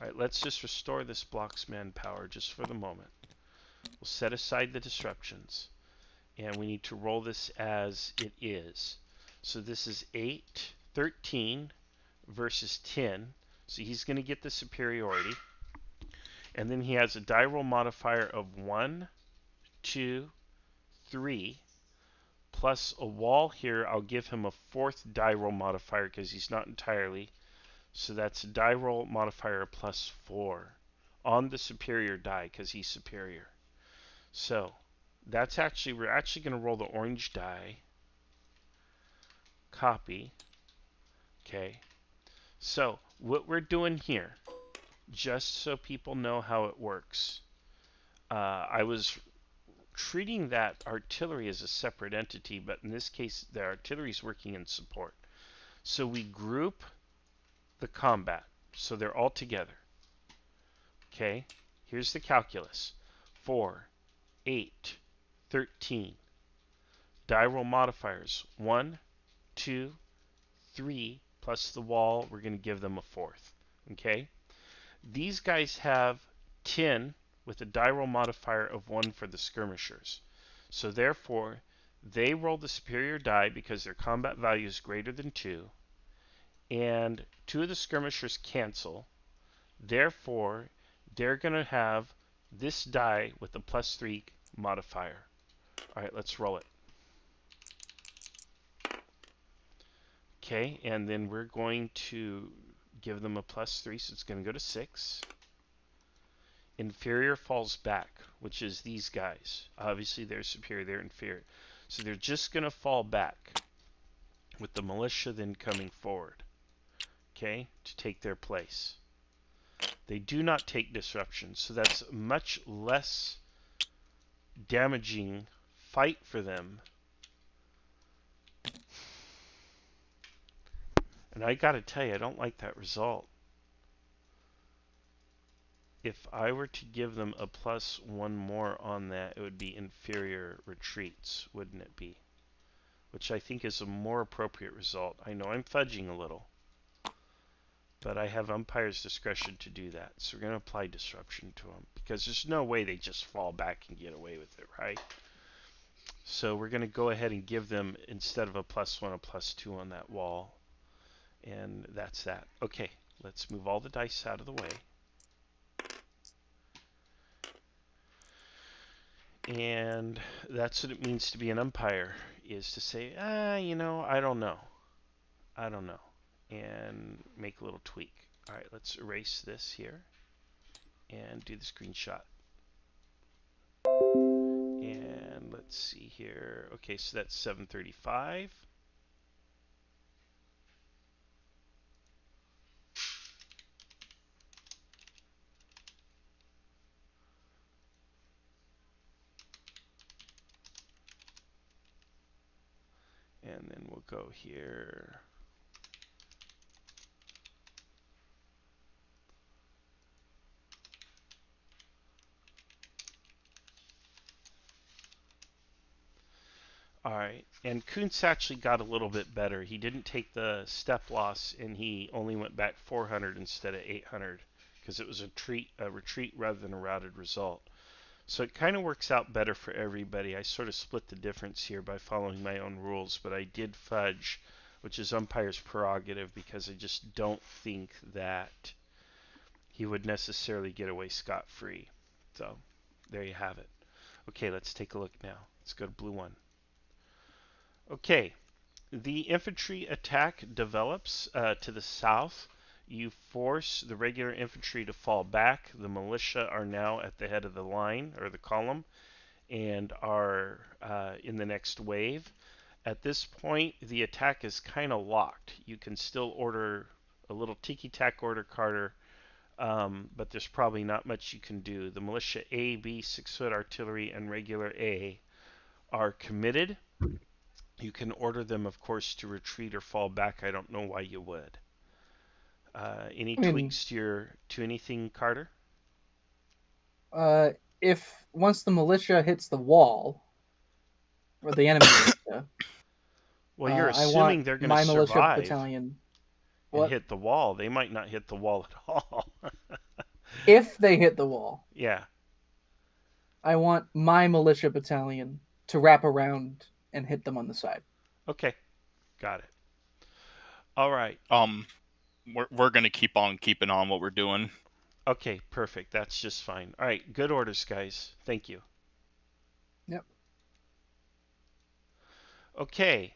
Speaker 1: Alright, let's just restore this block's manpower just for the moment. We'll set aside the disruptions. And we need to roll this as it is. So this is 8, 13 versus 10. So he's going to get the superiority. And then he has a die roll modifier of 1, 2, 3. Plus a wall here, I'll give him a 4th die roll modifier because he's not entirely. So that's a die roll modifier of plus 4 on the superior die because he's superior. So that's actually, we're actually going to roll the orange die. Copy. Okay. So what we're doing here, just so people know how it works, I was treating that artillery as a separate entity, but in this case the artillery is working in support. So we group the combat, so they're all together. Okay, here's the calculus. 4, 8, 13. Die roll modifiers 1, 2, 3, plus the wall, we're going to give them a 4th. Okay, these guys have 10 with a die roll modifier of 1 for the skirmishers. So therefore, they roll the superior die because their combat value is greater than 2. And 2 of the skirmishers cancel. Therefore, they're going to have this die with a plus 3 modifier. Alright, let's roll it. Okay, and then we're going to give them a plus 3, so it's going to go to 6. Inferior falls back, which is these guys. Obviously, they're superior, they're inferior. So they're just going to fall back, with the militia then coming forward, okay, to take their place. They do not take disruption, so that's a much less damaging fight for them. And I gotta tell you, I don't like that result. If I were to give them a plus 1 more on that, it would be inferior retreats, wouldn't it be? Which I think is a more appropriate result. I know I'm fudging a little, but I have umpire's discretion to do that. So we're going to apply disruption to them, because there's no way they just fall back and get away with it, right? So we're going to go ahead and give them, instead of a plus 1, a plus 2 on that wall. And that's that. Okay, let's move all the dice out of the way. And that's what it means to be an umpire, is to say, you know, I don't know. And make a little tweak. Alright, let's erase this here and do the screenshot. And let's see here. Okay, so that's 735. And then we'll go here. All right, and Kuntz actually got a little bit better. He didn't take the step loss, and he only went back 400 instead of 800 because it was a retreat rather than a routed result. So it kind of works out better for everybody. I sort of split the difference here by following my own rules, but I did fudge, which is umpire's prerogative, because I just don't think that he would necessarily get away scot-free. So there you have it. Okay, let's take a look now. Let's go to blue one. Okay, the infantry attack develops to the south. You force the regular infantry to fall back. The militia are now at the head of the line, or the column, and are in the next wave. At this point, the attack is kind of locked. You can still order a little tiki-tack order, Carter, but there's probably not much you can do. The militia A, B, 6-foot artillery, and regular A are committed. You can order them, of course, to retreat or fall back. I don't know why you would. Any tweaks to anything, Carter?
Speaker 2: If once the militia hits the wall, or the enemy militia,
Speaker 1: well, you're
Speaker 2: I
Speaker 1: assuming
Speaker 2: want
Speaker 1: they're going
Speaker 2: my
Speaker 1: to
Speaker 2: militia
Speaker 1: survive
Speaker 2: battalion.
Speaker 1: and
Speaker 2: What?
Speaker 1: hit the wall. They might not hit the wall at all.
Speaker 2: If they hit the wall,
Speaker 1: Yeah.
Speaker 2: I want my militia battalion to wrap around and hit them on the side.
Speaker 1: Okay. Got it. All right.
Speaker 3: We're gonna keep on keeping on what we're doing.
Speaker 1: Okay, perfect. That's just fine. All right, good orders, guys. Thank you.
Speaker 2: Yep.
Speaker 1: Okay.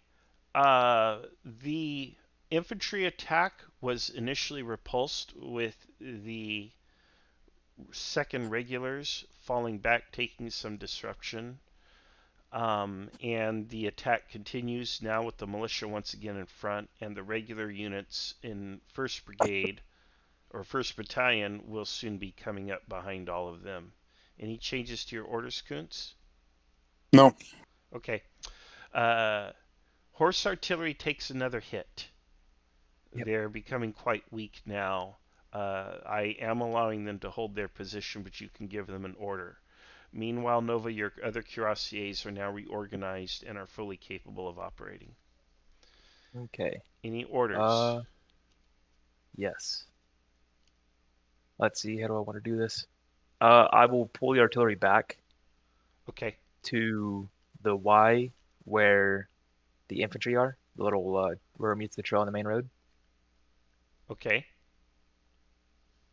Speaker 1: The infantry attack was initially repulsed with the second regulars falling back, taking some disruption. And the attack continues now with the militia once again in front, and the regular units in 1st Brigade or 1st Battalion will soon be coming up behind all of them. Any changes to your orders, Kuntz?
Speaker 5: No.
Speaker 1: Okay. Horse artillery takes another hit.
Speaker 4: Yep.
Speaker 1: They're becoming quite weak now. I am allowing them to hold their position, but you can give them an order. Meanwhile, Nova, your other cuirassiers are now reorganized and are fully capable of operating.
Speaker 4: Okay.
Speaker 1: Any orders?
Speaker 4: Yes. Let's see. How do I want to do this? I will pull the artillery back
Speaker 1: Okay.
Speaker 4: to the Y where the infantry are. The little where it meets the trail on the main road.
Speaker 1: Okay.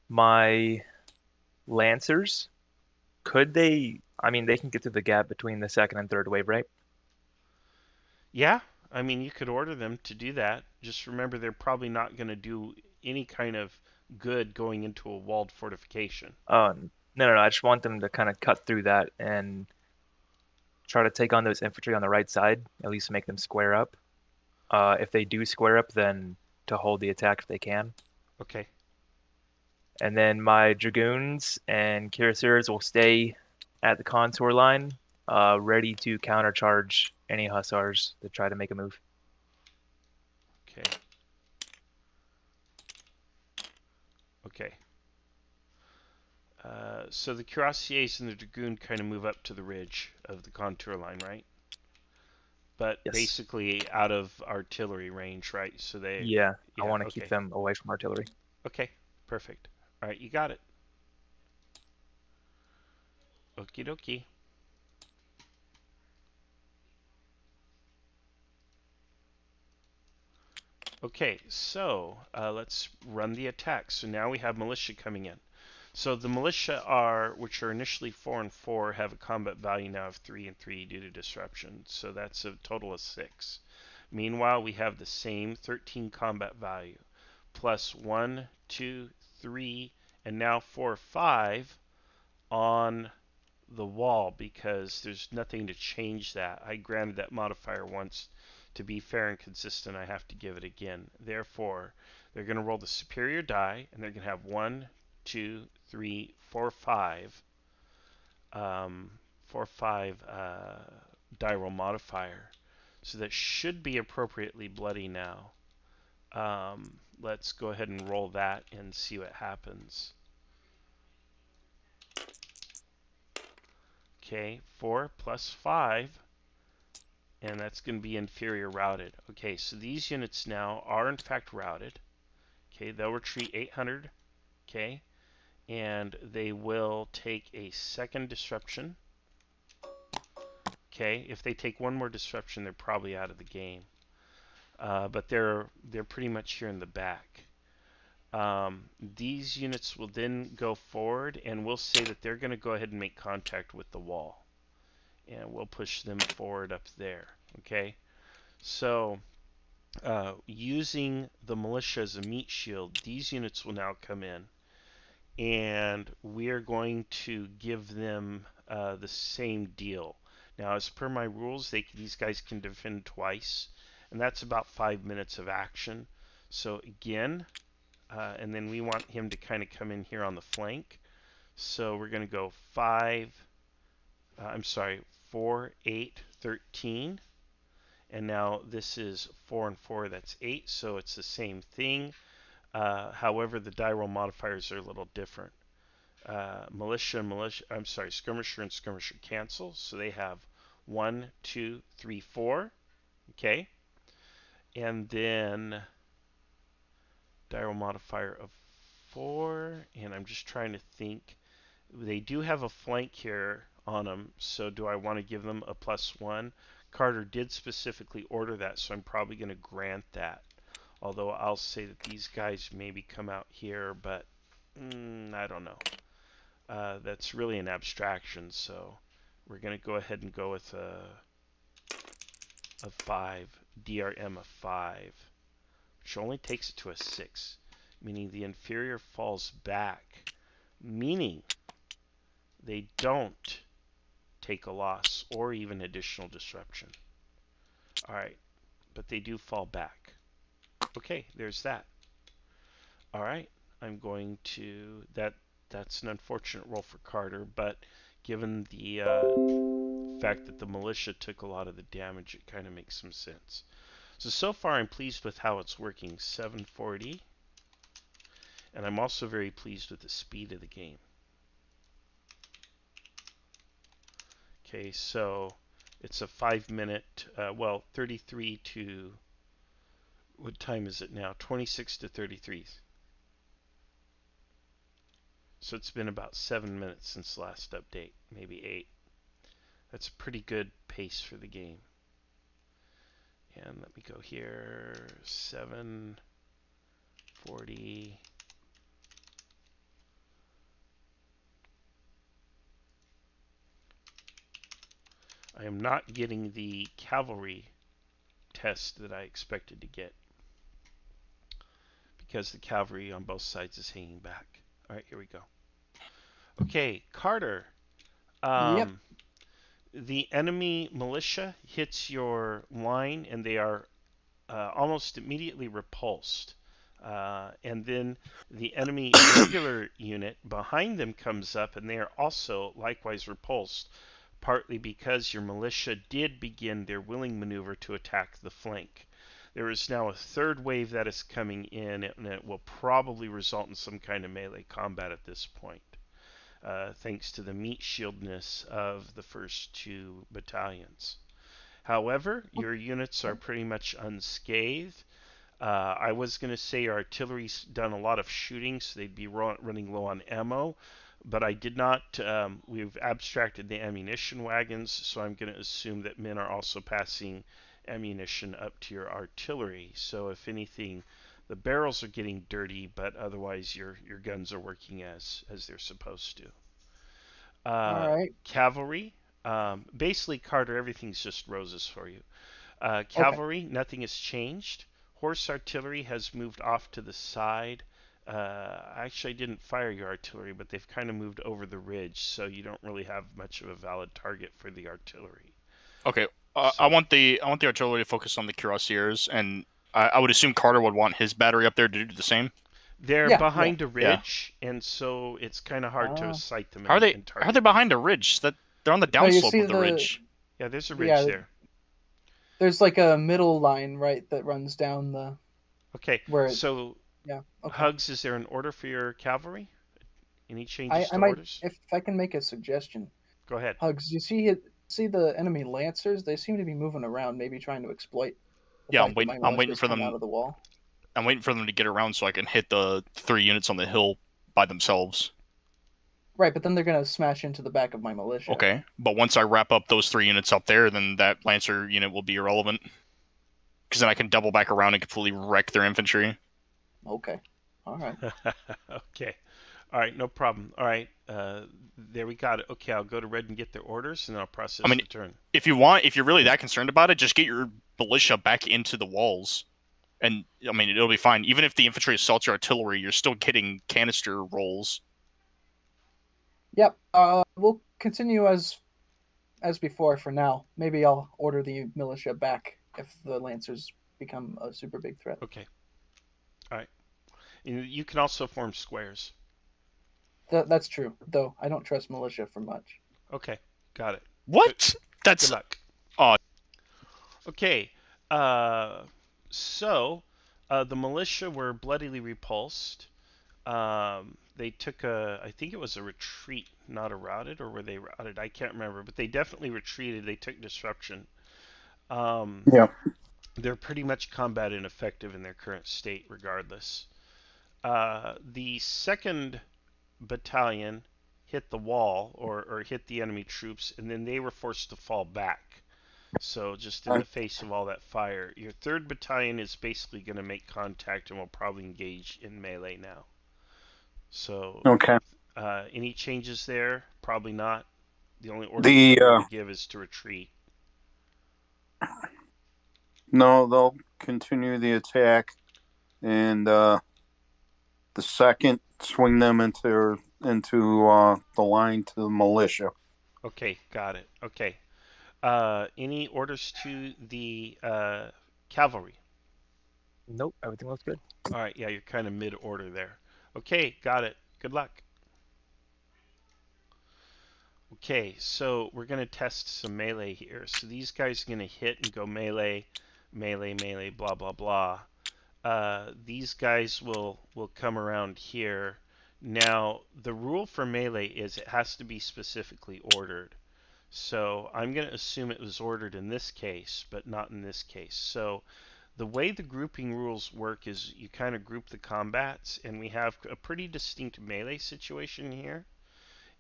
Speaker 4: My Lancers, could they? I mean, they can get through the gap between the second and third wave, right?
Speaker 1: Yeah. I mean, you could order them to do that. Just remember, they're probably not going to do any kind of good going into a walled fortification.
Speaker 4: No. I just want them to kind of cut through that and try to take on those infantry on the right side. At least make them square up. If they do square up, then to hold the attack if they can.
Speaker 1: Okay.
Speaker 4: And then my dragoons and cuirassiers will stay at the contour line, ready to countercharge any hussars that try to make a move.
Speaker 1: Okay. Okay. So the cuirassiers and the dragoon kind of move up to the ridge of the contour line, right? But
Speaker 4: Yes.
Speaker 1: basically out of artillery range, right? So they.
Speaker 4: Yeah, I want to
Speaker 1: okay.
Speaker 4: keep them away from artillery.
Speaker 1: Okay, perfect. All right, you got it. Okie dokie. Okay, so let's run the attack. So now we have militia coming in. So the militia which are initially 4 and 4, have a combat value now of 3 and 3 due to disruption. So that's a total of 6. Meanwhile, we have the same 13 combat value, plus 1, 2, 3, and now 4, 5 on the wall, because there's nothing to change that. I granted that modifier once. To be fair and consistent, I have to give it again. Therefore, they're going to roll the superior die, and they're going to have 1, 2, 3, 4, 5. 4, 5 die roll modifier. So that should be appropriately bloody now. Let's go ahead and roll that and see what happens. Okay, 4 plus 5, and that's going to be inferior routed. Okay, so these units now are in fact routed. Okay, they'll retreat 800. Okay, and they will take a second disruption. Okay, if they take one more disruption, they're probably out of the game. But they're pretty much here in the back. These units will then go forward, and we'll say that they're going to go ahead and make contact with the wall. And we'll push them forward up there. Okay, so using the militia as a meat shield, these units will now come in, and we are going to give them the same deal. Now, as per my rules, these guys can defend twice, and that's about 5 minutes of action. So again, and then we want him to kind of come in here on the flank. So we're going to go 4, 8, 13. And now this is 4 and 4, that's 8, so it's the same thing. However, the die roll modifiers are a little different. Skirmisher and skirmisher cancel, so they have 1, 2, 3, 4. Okay. And then die roll modifier of 4, and I'm just trying to think. They do have a flank here on them, so do I want to give them a +1? Carter did specifically order that, so I'm probably going to grant that. Although I'll say that these guys maybe come out here, but I don't know. That's really an abstraction, so we're going to go ahead and go with a 5, DRM of 5, which only takes it to a 6, meaning the inferior falls back, meaning they don't take a loss or even additional disruption. Alright, but they do fall back. Okay, there's that. Alright, I'm going to... That's an unfortunate roll for Carter, but given the fact that the militia took a lot of the damage, it kind of makes some sense. So far I'm pleased with how it's working. 740. And I'm also very pleased with the speed of the game. Okay, so it's a 5-minute, 33 to, what time is it now? 26 to 33. So it's been about 7 minutes since the last update, maybe 8. That's a pretty good pace for the game. And let me go here, 740. I am not getting the cavalry test that I expected to get, because the cavalry on both sides is hanging back. Alright, here we go. Okay, Carter.
Speaker 2: Yep.
Speaker 1: The enemy militia hits your line, and they are almost immediately repulsed. And then the enemy regular unit behind them comes up, and they are also likewise repulsed, partly because your militia did begin their willing maneuver to attack the flank. There is now a third wave that is coming in, and it will probably result in some kind of melee combat at this point, thanks to the meat shieldness of the first 2 battalions. However, your units are pretty much unscathed. I was going to say artillery's done a lot of shooting, so they'd be running low on ammo, but I did not. We've abstracted the ammunition wagons, so I'm going to assume that men are also passing ammunition up to your artillery. So if anything, the barrels are getting dirty, but otherwise your guns are working as they're supposed to.
Speaker 2: All right.
Speaker 1: Cavalry, basically Carter, everything's just roses for you. Cavalry, okay. Nothing has changed. Horse artillery has moved off to the side. Actually, I didn't fire your artillery, but they've kind of moved over the ridge, so you don't really have much of a valid target for the artillery.
Speaker 3: Okay, I want the artillery to focus on the cuirassiers, and I would assume Carter would want his battery up there to do the same.
Speaker 1: They're behind a ridge, and so it's kind of hard to sight them.
Speaker 3: How are they behind a ridge? They're on the downslope of the ridge.
Speaker 1: Yeah, there's a ridge there.
Speaker 2: There's like a middle line, right, that runs down the
Speaker 1: Okay,
Speaker 2: where.
Speaker 1: so
Speaker 2: Yeah. Okay.
Speaker 1: Hugs, is there an order for your cavalry? Any changes
Speaker 2: I
Speaker 1: to
Speaker 2: might,
Speaker 1: orders?
Speaker 2: if I can make a suggestion.
Speaker 1: Go ahead.
Speaker 2: Hugs, you see the enemy lancers? They seem to be moving around, maybe trying to exploit the
Speaker 3: Yeah,
Speaker 2: fact that my
Speaker 3: I'm waiting
Speaker 2: militia's
Speaker 3: for
Speaker 2: come
Speaker 3: them.
Speaker 2: out of the wall.
Speaker 3: I'm waiting for them to get around so I can hit the 3 units on the hill by themselves.
Speaker 2: Right, but then they're gonna smash into the back of my militia.
Speaker 3: Okay, but once I wrap up those 3 units up there, then that Lancer unit will be irrelevant. Because then I can double back around and completely wreck their infantry.
Speaker 2: Okay. All right.
Speaker 1: Okay. All right, no problem. All right, there we got it. Okay, I'll go to Red and get their orders, and I'll process
Speaker 3: I mean,
Speaker 1: the turn.
Speaker 3: If you're really that concerned about it, just get your militia back into the walls. And, I mean, it'll be fine. Even if the infantry assaults your artillery, you're still getting canister rolls.
Speaker 2: Yep. We'll continue as before for now. Maybe I'll order the militia back if the lancers become a super big threat.
Speaker 1: Okay. All right. You can also form squares.
Speaker 2: That's true, though. I don't trust militia for much.
Speaker 1: Okay, got it.
Speaker 3: What?
Speaker 1: Good luck.
Speaker 3: Oh.
Speaker 1: Okay. So the militia were bloodily repulsed. They took I think it was a retreat, not a routed, or were they routed? I can't remember, but they definitely retreated. They took disruption.
Speaker 5: Yeah.
Speaker 1: They're pretty much combat ineffective in their current state, regardless. The second battalion hit the wall or hit the enemy troops, and then they were forced to fall back. So just in the face of all that fire, your third battalion is basically going to make contact and will probably engage in melee now. So,
Speaker 5: Okay.
Speaker 1: Any changes there? Probably not. The only order
Speaker 5: The
Speaker 1: I'm going to give is to retreat.
Speaker 5: no, they'll continue the attack, and the second swing them into the line to the militia.
Speaker 1: Okay, got it. Okay. Any orders to the cavalry?
Speaker 4: Nope, everything looks good.
Speaker 1: All right, yeah, you're kind of mid-order there. Okay, got it. Good luck. Okay, so we're going to test some melee here. So these guys are going to hit and go melee, melee, melee, blah, blah, blah. These guys will come around here. Now, the rule for melee is it has to be specifically ordered. So I'm going to assume it was ordered in this case, but not in this case. So the way the grouping rules work is you kind of group the combats, and we have a pretty distinct melee situation here.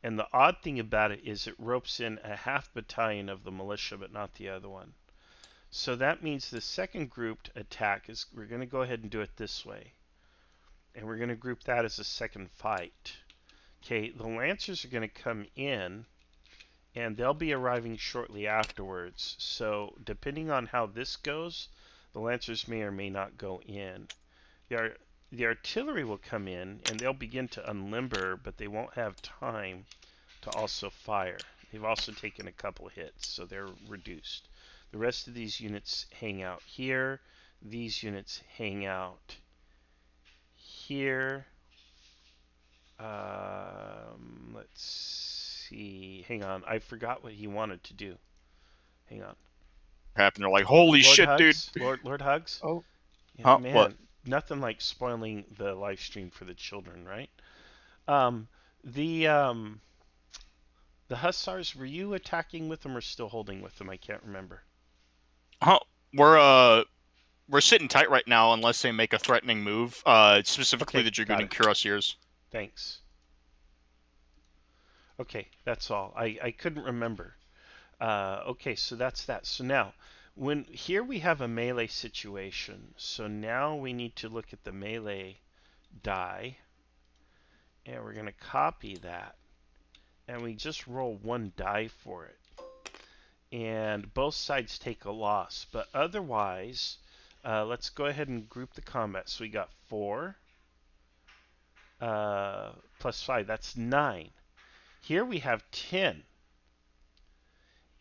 Speaker 1: And the odd thing about it is it ropes in a half battalion of the militia, but not the other one. So that means the second grouped attack is, we're going to go ahead and do it this way. And we're going to group that as a second fight. Okay, the Lancers are going to come in, and they'll be arriving shortly afterwards. So depending on how this goes, the Lancers may or may not go in. The artillery will come in, and they'll begin to unlimber, but they won't have time to also fire. They've also taken a couple hits, so they're reduced. The rest of these units hang out here. These units hang out here. Let's see. Hang on. I forgot what he wanted to do. Hang on.
Speaker 3: Happened. They're like, holy
Speaker 1: Lord
Speaker 3: shit,
Speaker 1: Hugs?
Speaker 3: dude.
Speaker 1: Lord Hugs?
Speaker 2: Oh.
Speaker 1: Yeah,
Speaker 3: Huh?
Speaker 1: man,
Speaker 3: What?
Speaker 1: nothing like spoiling the live stream for the children, right? The Hussars, were you attacking with them or still holding with them? I can't remember.
Speaker 3: Huh? We're sitting tight right now unless they make a threatening move. Specifically
Speaker 1: Okay,
Speaker 3: the Dragoon
Speaker 1: got
Speaker 3: and
Speaker 1: it.
Speaker 3: Cuirassiers.
Speaker 1: Thanks. Okay, that's all. I couldn't remember. Okay, so that's that. So now, here we have a melee situation. So now we need to look at the melee die, and we're going to copy that, and we just roll one die for it. And both sides take a loss, but otherwise, let's go ahead and group the combat. So we got 4 plus 5, that's 9. Here we have 10.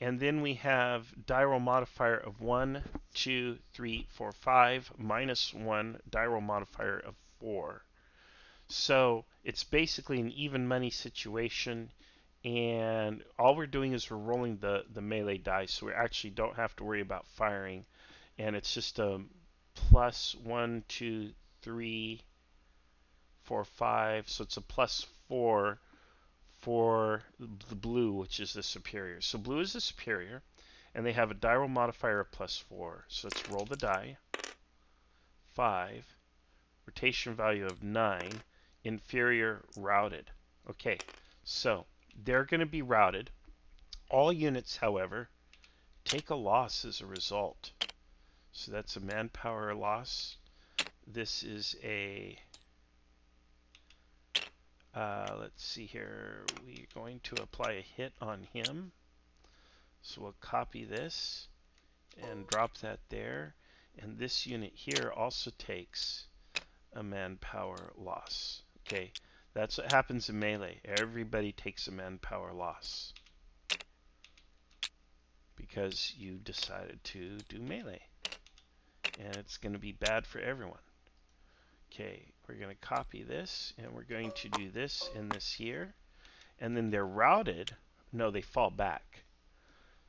Speaker 1: And then we have die roll modifier of 1, 2, 3, 4, 5, minus 1 die roll modifier of 4. So it's basically an even money situation, and all we're doing is we're rolling the melee dice, so we actually don't have to worry about firing, and it's just a plus 1, 2, 3, 4, 5, so it's a plus 4 for the blue, which is the superior. So blue is the superior, and they have a die roll modifier of plus 4. So let's roll the die. 5, rotation value of 9, inferior routed. Okay, so they're going to be routed. All units, however, take a loss as a result. So that's a manpower loss. This is a, let's see here, we're going to apply a hit on him. So we'll copy this and drop that there. And this unit here also takes a manpower loss. Okay, that's what happens in melee. Everybody takes a manpower loss because you decided to do melee. And it's going to be bad for everyone. Okay, we're going to copy this, and we're going to do this and this here. And then they're routed. No, they fall back.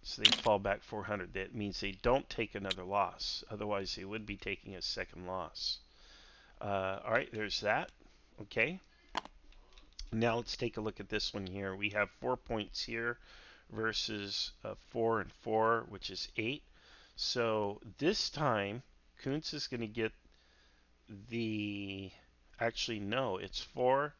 Speaker 1: So they fall back 400. That means they don't take another loss. Otherwise, they would be taking a second loss. All right, there's that. Okay. Now let's take a look at this one here. We have 4 points here versus 4 and 4, which is 8. So this time, Kuntz is going to get the... Actually, no, it's 4.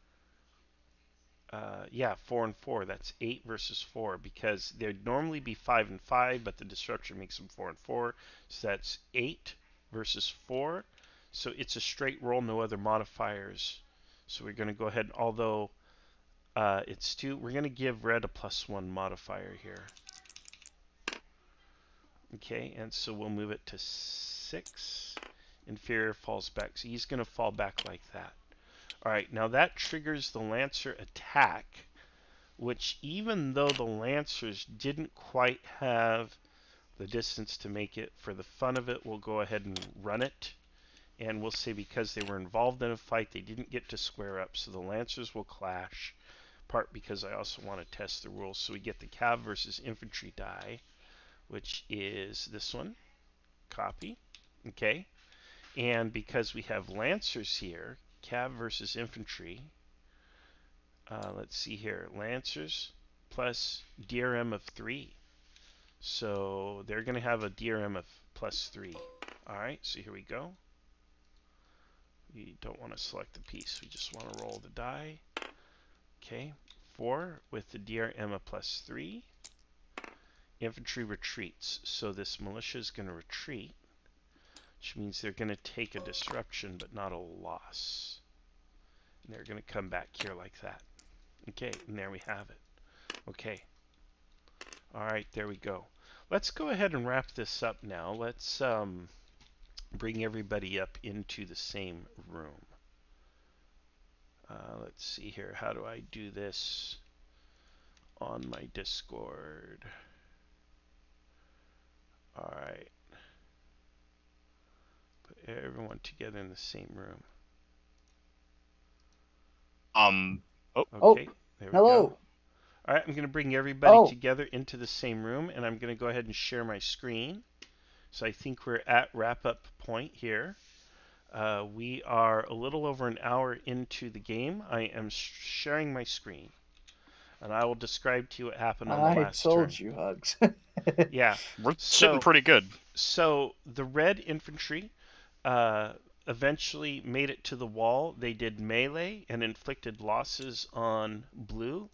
Speaker 1: Yeah, 4 and 4. That's 8 versus 4 because there'd normally be 5 and 5, but the disruption makes them 4 and 4. So that's 8 versus 4. So it's a straight roll, no other modifiers. So we're going to go ahead, although it's 2, we're going to give red a +1 modifier here. Okay, and so we'll move it to 6. Inferior falls back. So he's going to fall back like that. Alright, now that triggers the Lancer attack, which even though the Lancers didn't quite have the distance to make it, for the fun of it, we'll go ahead and run it. And we'll say because they were involved in a fight, they didn't get to square up. So the Lancers will clash, part because I also want to test the rules. So we get the Cav versus Infantry die, which is this one. Copy. Okay. And because we have Lancers here, Cav versus Infantry, let's see here, Lancers plus DRM of 3. So they're going to have a DRM of +3. Alright, so here we go. We don't want to select the piece, we just want to roll the die. Okay, 4 with the DRM of +3. Infantry retreats, so this militia is going to retreat, which means they're going to take a disruption but not a loss. And they're going to come back here like that. Okay, and there we have it. Okay. Alright, there we go. Let's go ahead and wrap this up now. Let's bring everybody up into the same room. Let's see here. How do I do this on my Discord? Alright. Put everyone together in the same room. Okay, there we
Speaker 2: hello.
Speaker 1: go. All right, I'm going to bring everybody together into the same room, and I'm going to go ahead and share my screen. So I think we're at wrap-up point here. We are a little over an hour into the game. I am sharing my screen, and I will describe to you what happened on the last turn.
Speaker 2: I told you, Hugs.
Speaker 1: Yeah.
Speaker 3: We're sitting pretty good.
Speaker 1: So the red infantry eventually made it to the wall. They did melee and inflicted losses on blue.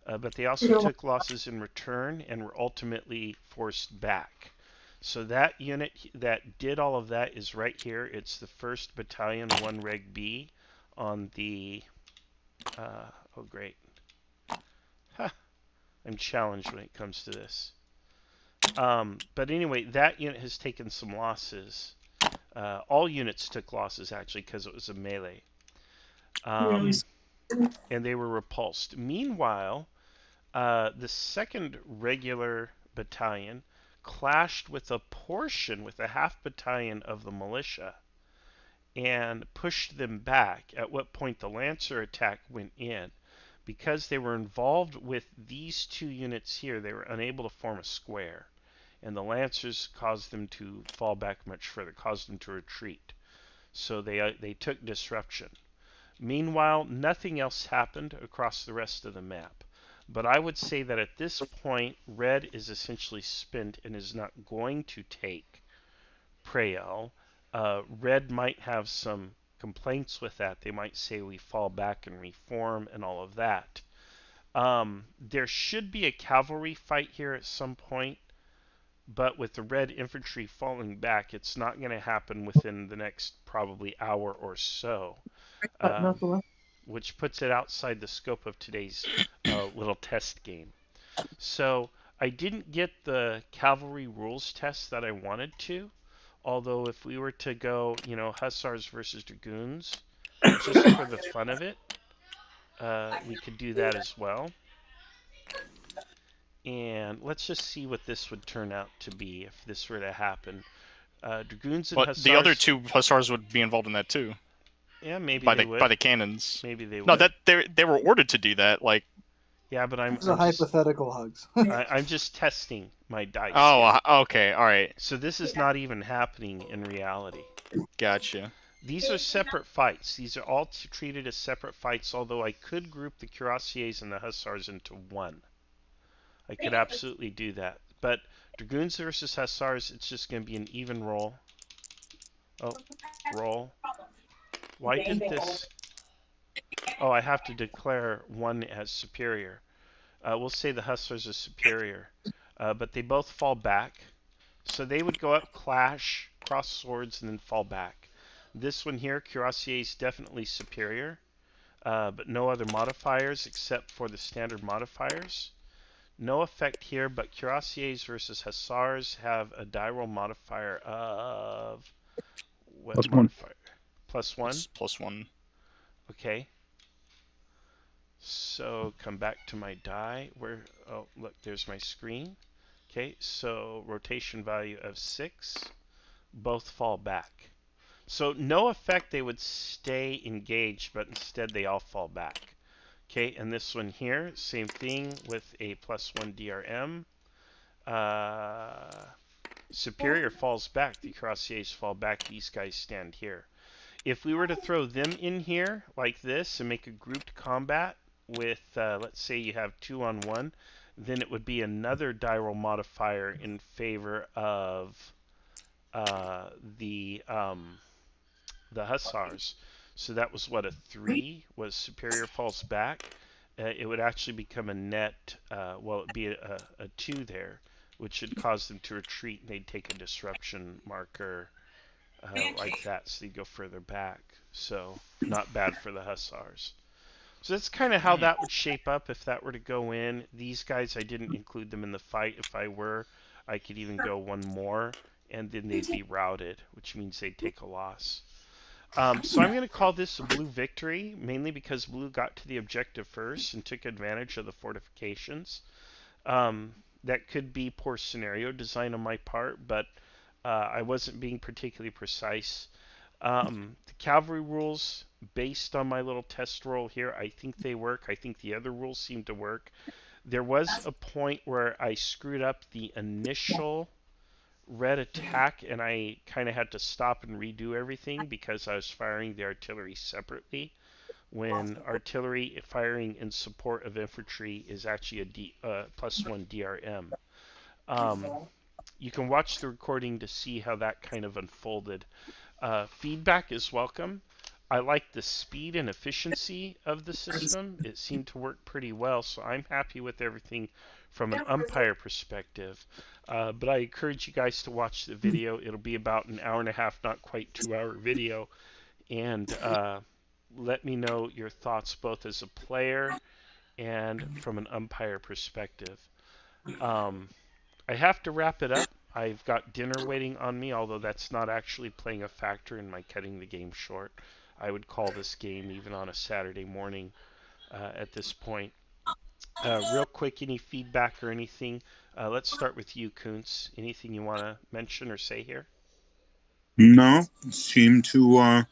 Speaker 1: But they also took losses in return and were ultimately forced back. So that unit that did all of that is right here. It's the 1st Battalion 1 Reg B on the... oh, great. Huh. I'm challenged when it comes to this. But anyway, that unit has taken some losses. All units took losses, actually, because it was a melee. And they were repulsed. Meanwhile... the 2nd regular battalion clashed with a portion, with a half battalion of the militia, and pushed them back, at what point the Lancer attack went in. because they were involved with these two units here, they were unable to form a square. And the Lancers caused them to fall back much further, caused them to retreat. So they took disruption. Meanwhile, nothing else happened across the rest of the map. But I would say that at this point, red is essentially spent and is not going to take Prael. Red might have some complaints with that. They might say we fall back and reform and all of that. There should be a cavalry fight here at some point, but with the red infantry falling back, it's not going to happen within the next probably hour or so, which puts it outside the scope of today's little test game. So I didn't get the cavalry rules test that I wanted to, although if we were to go, hussars versus dragoons, just for the fun of it, we could do that as well. And let's just see what this would turn out to be if this were to happen. Dragoons and hussars.
Speaker 3: The other two hussars would be involved in that too.
Speaker 1: Yeah, maybe
Speaker 3: by
Speaker 1: they
Speaker 3: the
Speaker 1: would.
Speaker 3: by the cannons.
Speaker 1: Maybe they would.
Speaker 3: No, that they were ordered to do that. Like.
Speaker 1: Yeah, but
Speaker 6: It's a hypothetical, Hugs.
Speaker 1: I'm just testing my dice.
Speaker 3: Oh, okay, all right.
Speaker 1: So this is not even happening in reality.
Speaker 3: Gotcha.
Speaker 1: These are separate fights. These are all treated as separate fights, although I could group the cuirassiers and the hussars into one. I could absolutely do that. But dragoons versus hussars, it's just going to be an even roll. Oh, roll. Why did this... Oh, I have to declare one as superior. We'll say the hussars are superior. But they both fall back. So they would go up, clash, cross swords, and then fall back. This one here, cuirassier, is definitely superior. But no other modifiers except for the standard modifiers. No effect here, but cuirassiers versus hussars have a die roll modifier of... What
Speaker 5: +1.
Speaker 1: modifier? +1?
Speaker 3: +1.
Speaker 1: Okay. So come back to my die. Oh, look, there's my screen. Okay, so rotation value of 6. Both fall back. So no effect, they would stay engaged, but instead they all fall back. Okay, and this one here, same thing with a +1 DRM. Superior falls back. The cuirassiers fall back. These guys stand here. If we were to throw them in here like this and make a grouped combat with, let's say you have 2-on-1, then it would be another die roll modifier in favor of the hussars. So that was what, a 3 was superior falls back. It would actually become a net, well, it'd be a 2 there, which should cause them to retreat, and they'd take a disruption marker like that, so they'd go further back. So not bad for the hussars. So that's kind of how that would shape up if that were to go in. These guys, I didn't include them in the fight. If I were, I could even go one more, and then they'd be routed, which means they'd take a loss. So I'm going to call this a blue victory, mainly because blue got to the objective first and took advantage of the fortifications. That could be poor scenario design on my part, but I wasn't being particularly precise. The cavalry rules, based on my little test roll here, I think they work. I think the other rules seem to work. There was a point where I screwed up the initial red attack, and I kind of had to stop and redo everything because I was firing the artillery separately, when artillery firing in support of infantry is actually a +1 DRM. You can watch the recording to see how that kind of unfolded. Feedback is welcome. I like the speed and efficiency of the system. It seemed to work pretty well, so I'm happy with everything from an umpire perspective. But I encourage you guys to watch the video. It'll be about an hour and a half, not quite 2-hour video. And let me know your thoughts both as a player and from an umpire perspective. I have to wrap it up. I've got dinner waiting on me, although that's not actually playing a factor in my cutting the game short. I would call this game even on a Saturday morning at this point. Real quick, any feedback or anything? Let's start with you, Kuntz. Anything you want to mention or say here?
Speaker 5: No, seem to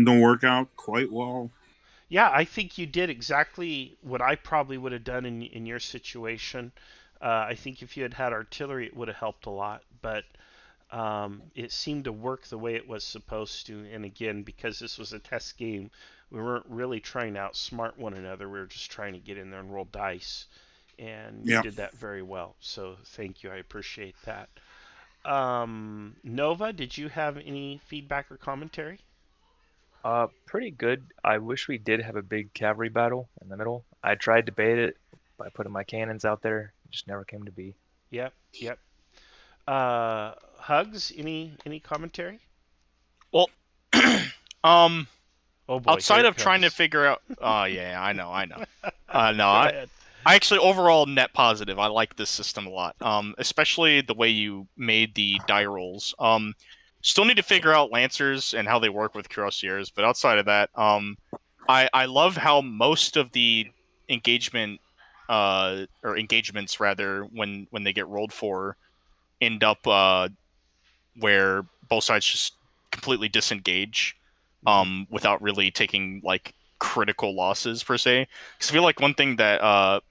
Speaker 5: work out quite well.
Speaker 1: Yeah, I think you did exactly what I probably would have done in your situation. I think if you had had artillery, it would have helped a lot, but it seemed to work the way it was supposed to. And again, because this was a test game, we weren't really trying to outsmart one another. We were just trying to get in there and roll dice, and you
Speaker 5: Yeah.
Speaker 1: did that very well. So thank you. I appreciate that. Nova, did you have any feedback or commentary?
Speaker 4: Pretty good. I wish we did have a big cavalry battle in the middle. I tried to bait it by putting my cannons out there. It just never came to be.
Speaker 1: Yep, yep. Hugs, any commentary?
Speaker 3: Well, um,
Speaker 1: Oh boy, here
Speaker 3: outside
Speaker 1: it
Speaker 3: of trying to
Speaker 1: comes.
Speaker 3: figure out, oh yeah, I know. No,
Speaker 1: Go ahead.
Speaker 3: I actually overall net positive. I like this system a lot. Especially the way you made the die rolls. Still need to figure out lancers and how they work with cuirassiers, but outside of that, I love how most of the engagement, or engagements rather, when they get rolled for, end up where both sides just completely disengage, without really taking like critical losses per se. Because I feel like one thing that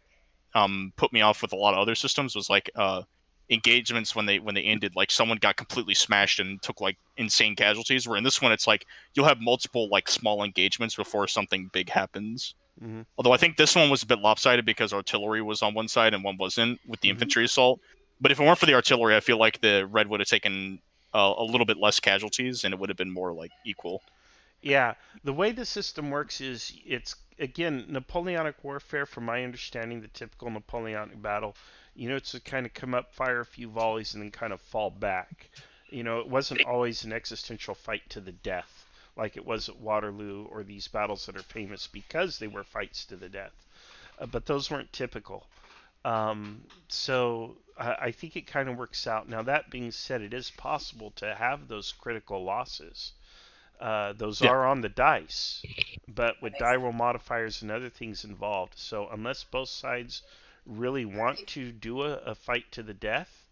Speaker 3: put me off with a lot of other systems was like engagements when they ended, like someone got completely smashed and took like insane casualties. Where in this one, it's like you'll have multiple like small engagements before something big happens.
Speaker 1: Mm-hmm.
Speaker 3: Although I think this one was a bit lopsided because artillery was on one side and one wasn't with the infantry assault. But if it weren't for the artillery, I feel like the red would have taken a little bit less casualties and it would have been more like equal.
Speaker 1: Yeah, the way the system works is it's again Napoleonic warfare. From my understanding, the typical Napoleonic battle, it's to kind of come up, fire a few volleys, and then kind of fall back. It wasn't always an existential fight to the death like it was at Waterloo or these battles that are famous because they were fights to the death. But those weren't typical. So I think it kind of works out. Now that being said, it is possible to have those critical losses. Those
Speaker 3: Yeah.
Speaker 1: are on the dice, but with die roll modifiers and other things involved. So unless both sides really want to do a fight to the death,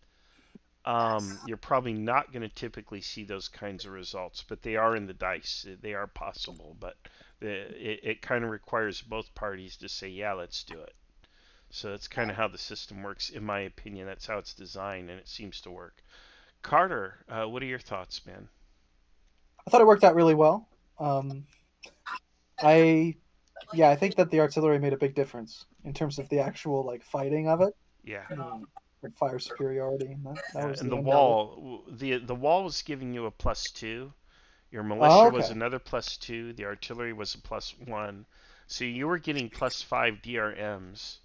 Speaker 1: you're probably not going to typically see those kinds of results. But they are in the dice. They are possible, but it kind of requires both parties to say, yeah, let's do it. So that's kind of how the system works, in my opinion. That's how it's designed, and it seems to work. Carter, what are your thoughts, man?
Speaker 2: I thought it worked out really well. I think that the artillery made a big difference in terms of the actual like fighting of it.
Speaker 1: Yeah.
Speaker 2: Like fire superiority. And that was
Speaker 1: And
Speaker 2: the
Speaker 1: the
Speaker 2: end of
Speaker 1: wall, the wall was giving you a +2. Your
Speaker 2: it.
Speaker 1: militia
Speaker 2: Oh,
Speaker 1: was
Speaker 2: okay.
Speaker 1: another +2. The artillery was a +1. So you were getting +5 DRMs.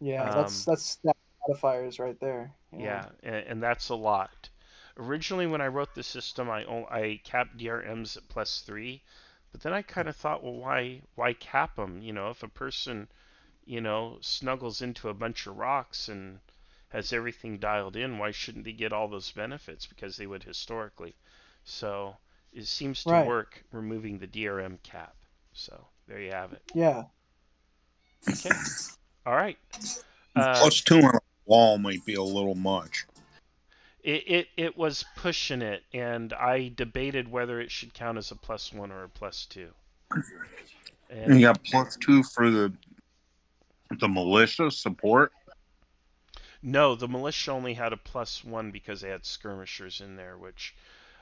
Speaker 2: Yeah,
Speaker 1: Um,
Speaker 2: that's stat modifiers right there.
Speaker 1: yeah, and that's a lot. Originally, when I wrote the system, I capped DRMs at +3, but then I kind of thought, well, why cap them? If a person snuggles into a bunch of rocks and has everything dialed in, why shouldn't they get all those benefits? Because they would historically. So it seems to
Speaker 2: Right.
Speaker 1: work removing the DRM cap. So there you have it.
Speaker 2: Yeah.
Speaker 1: Okay. All right. Uh,
Speaker 5: +2 on a wall might be a little much.
Speaker 1: it was pushing it, and I debated whether it should count as a +1 or a +2.
Speaker 5: And you got +2 for the militia support.
Speaker 1: No, the militia only had a +1 because they had skirmishers in there, which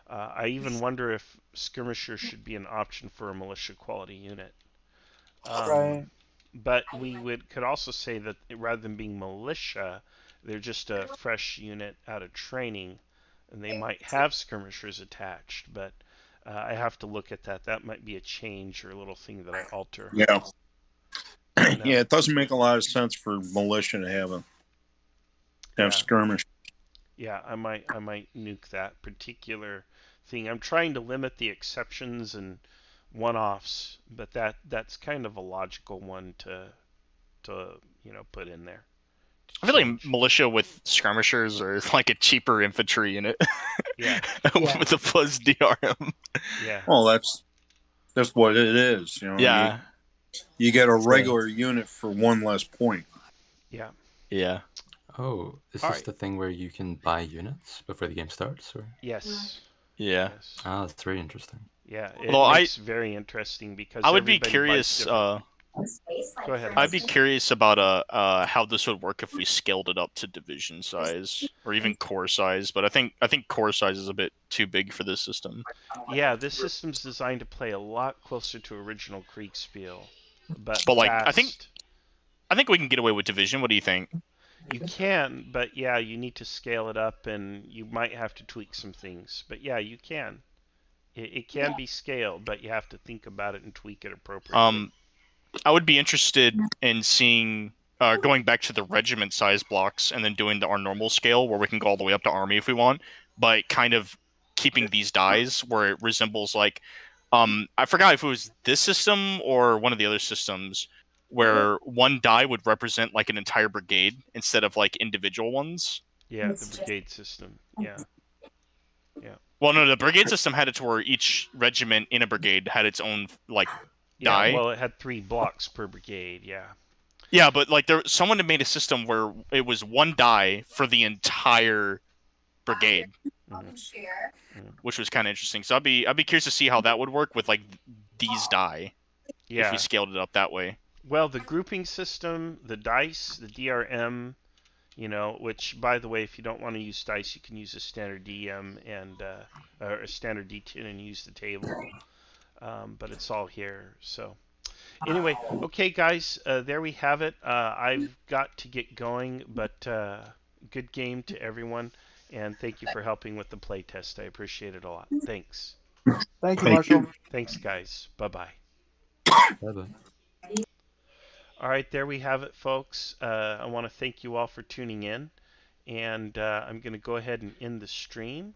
Speaker 1: I even wonder if skirmishers should be an option for a militia quality unit.
Speaker 2: Right.
Speaker 1: But we could also say that rather than being militia, they're just a fresh unit out of training, and they might have skirmishers attached. But I have to look at that. That might be a change or a little thing that I alter.
Speaker 5: Yeah.
Speaker 1: No.
Speaker 5: Yeah, it doesn't make a lot of sense for militia to have
Speaker 1: Yeah.
Speaker 5: skirmish.
Speaker 1: Yeah, I might nuke that particular thing. I'm trying to limit the exceptions and one-offs, but that's kind of a logical one to put in there.
Speaker 3: I feel like militia with skirmishers are like a cheaper infantry unit.
Speaker 1: Yeah.
Speaker 3: With a plus DRM.
Speaker 1: Yeah.
Speaker 5: Well, that's what it is.
Speaker 3: Yeah.
Speaker 5: You get a regular unit for one less point.
Speaker 1: Yeah.
Speaker 3: Yeah.
Speaker 7: Oh, is
Speaker 1: All
Speaker 7: this
Speaker 1: right.
Speaker 7: the thing where you can buy units before the game starts? Or?
Speaker 1: Yes.
Speaker 3: Yeah.
Speaker 1: Yes.
Speaker 7: Ah, that's very interesting.
Speaker 1: Yeah, it
Speaker 3: Although
Speaker 1: makes very interesting because
Speaker 3: I would be
Speaker 1: everybody
Speaker 3: curious.
Speaker 1: buys Go ahead.
Speaker 3: I'd be curious about how this would work if we scaled it up to division size or even core size. But I think core size is a bit too big for this system.
Speaker 1: Yeah, this system's designed to play a lot closer to original Kriegspiel, but
Speaker 3: But like,
Speaker 1: fast.
Speaker 3: I think we can get away with division. What do you think?
Speaker 1: You can, but yeah, you need to scale it up, and you might have to tweak some things. But yeah, you can. It can be scaled, but you have to think about it and tweak it appropriately.
Speaker 3: I would be interested in seeing going back to the regiment size blocks and then doing our normal scale where we can go all the way up to army if we want, but kind of keeping these dies where it resembles like I forgot if it was this system or one of the other systems where one die would represent like an entire brigade instead of like individual ones.
Speaker 1: Yeah, the brigade system. Yeah.
Speaker 3: Well, no, the brigade system had it to where each regiment in a brigade had its own like
Speaker 1: Yeah,
Speaker 3: die.
Speaker 1: well, it had 3 blocks per brigade. Yeah.
Speaker 3: Yeah, but like someone had made a system where it was one die for the entire brigade, which was kind of interesting. So I'd be curious to see how that would work with like these die if we scaled it up that way.
Speaker 1: Well, the grouping system, the dice, the DRM, which by the way, if you don't want to use dice, you can use a standard DM and or a standard D10 and use the table. But it's all here. So anyway, okay, guys, there we have it. I've got to get going, but good game to everyone, and thank you for helping with the play test. I appreciate it a lot. Thanks.
Speaker 2: Thank you, Marshall.
Speaker 1: Thanks, guys. Bye-bye.
Speaker 7: Bye-bye.
Speaker 1: All right, there we have it, folks. I want to thank you all for tuning in, and I'm going to go ahead and end the stream.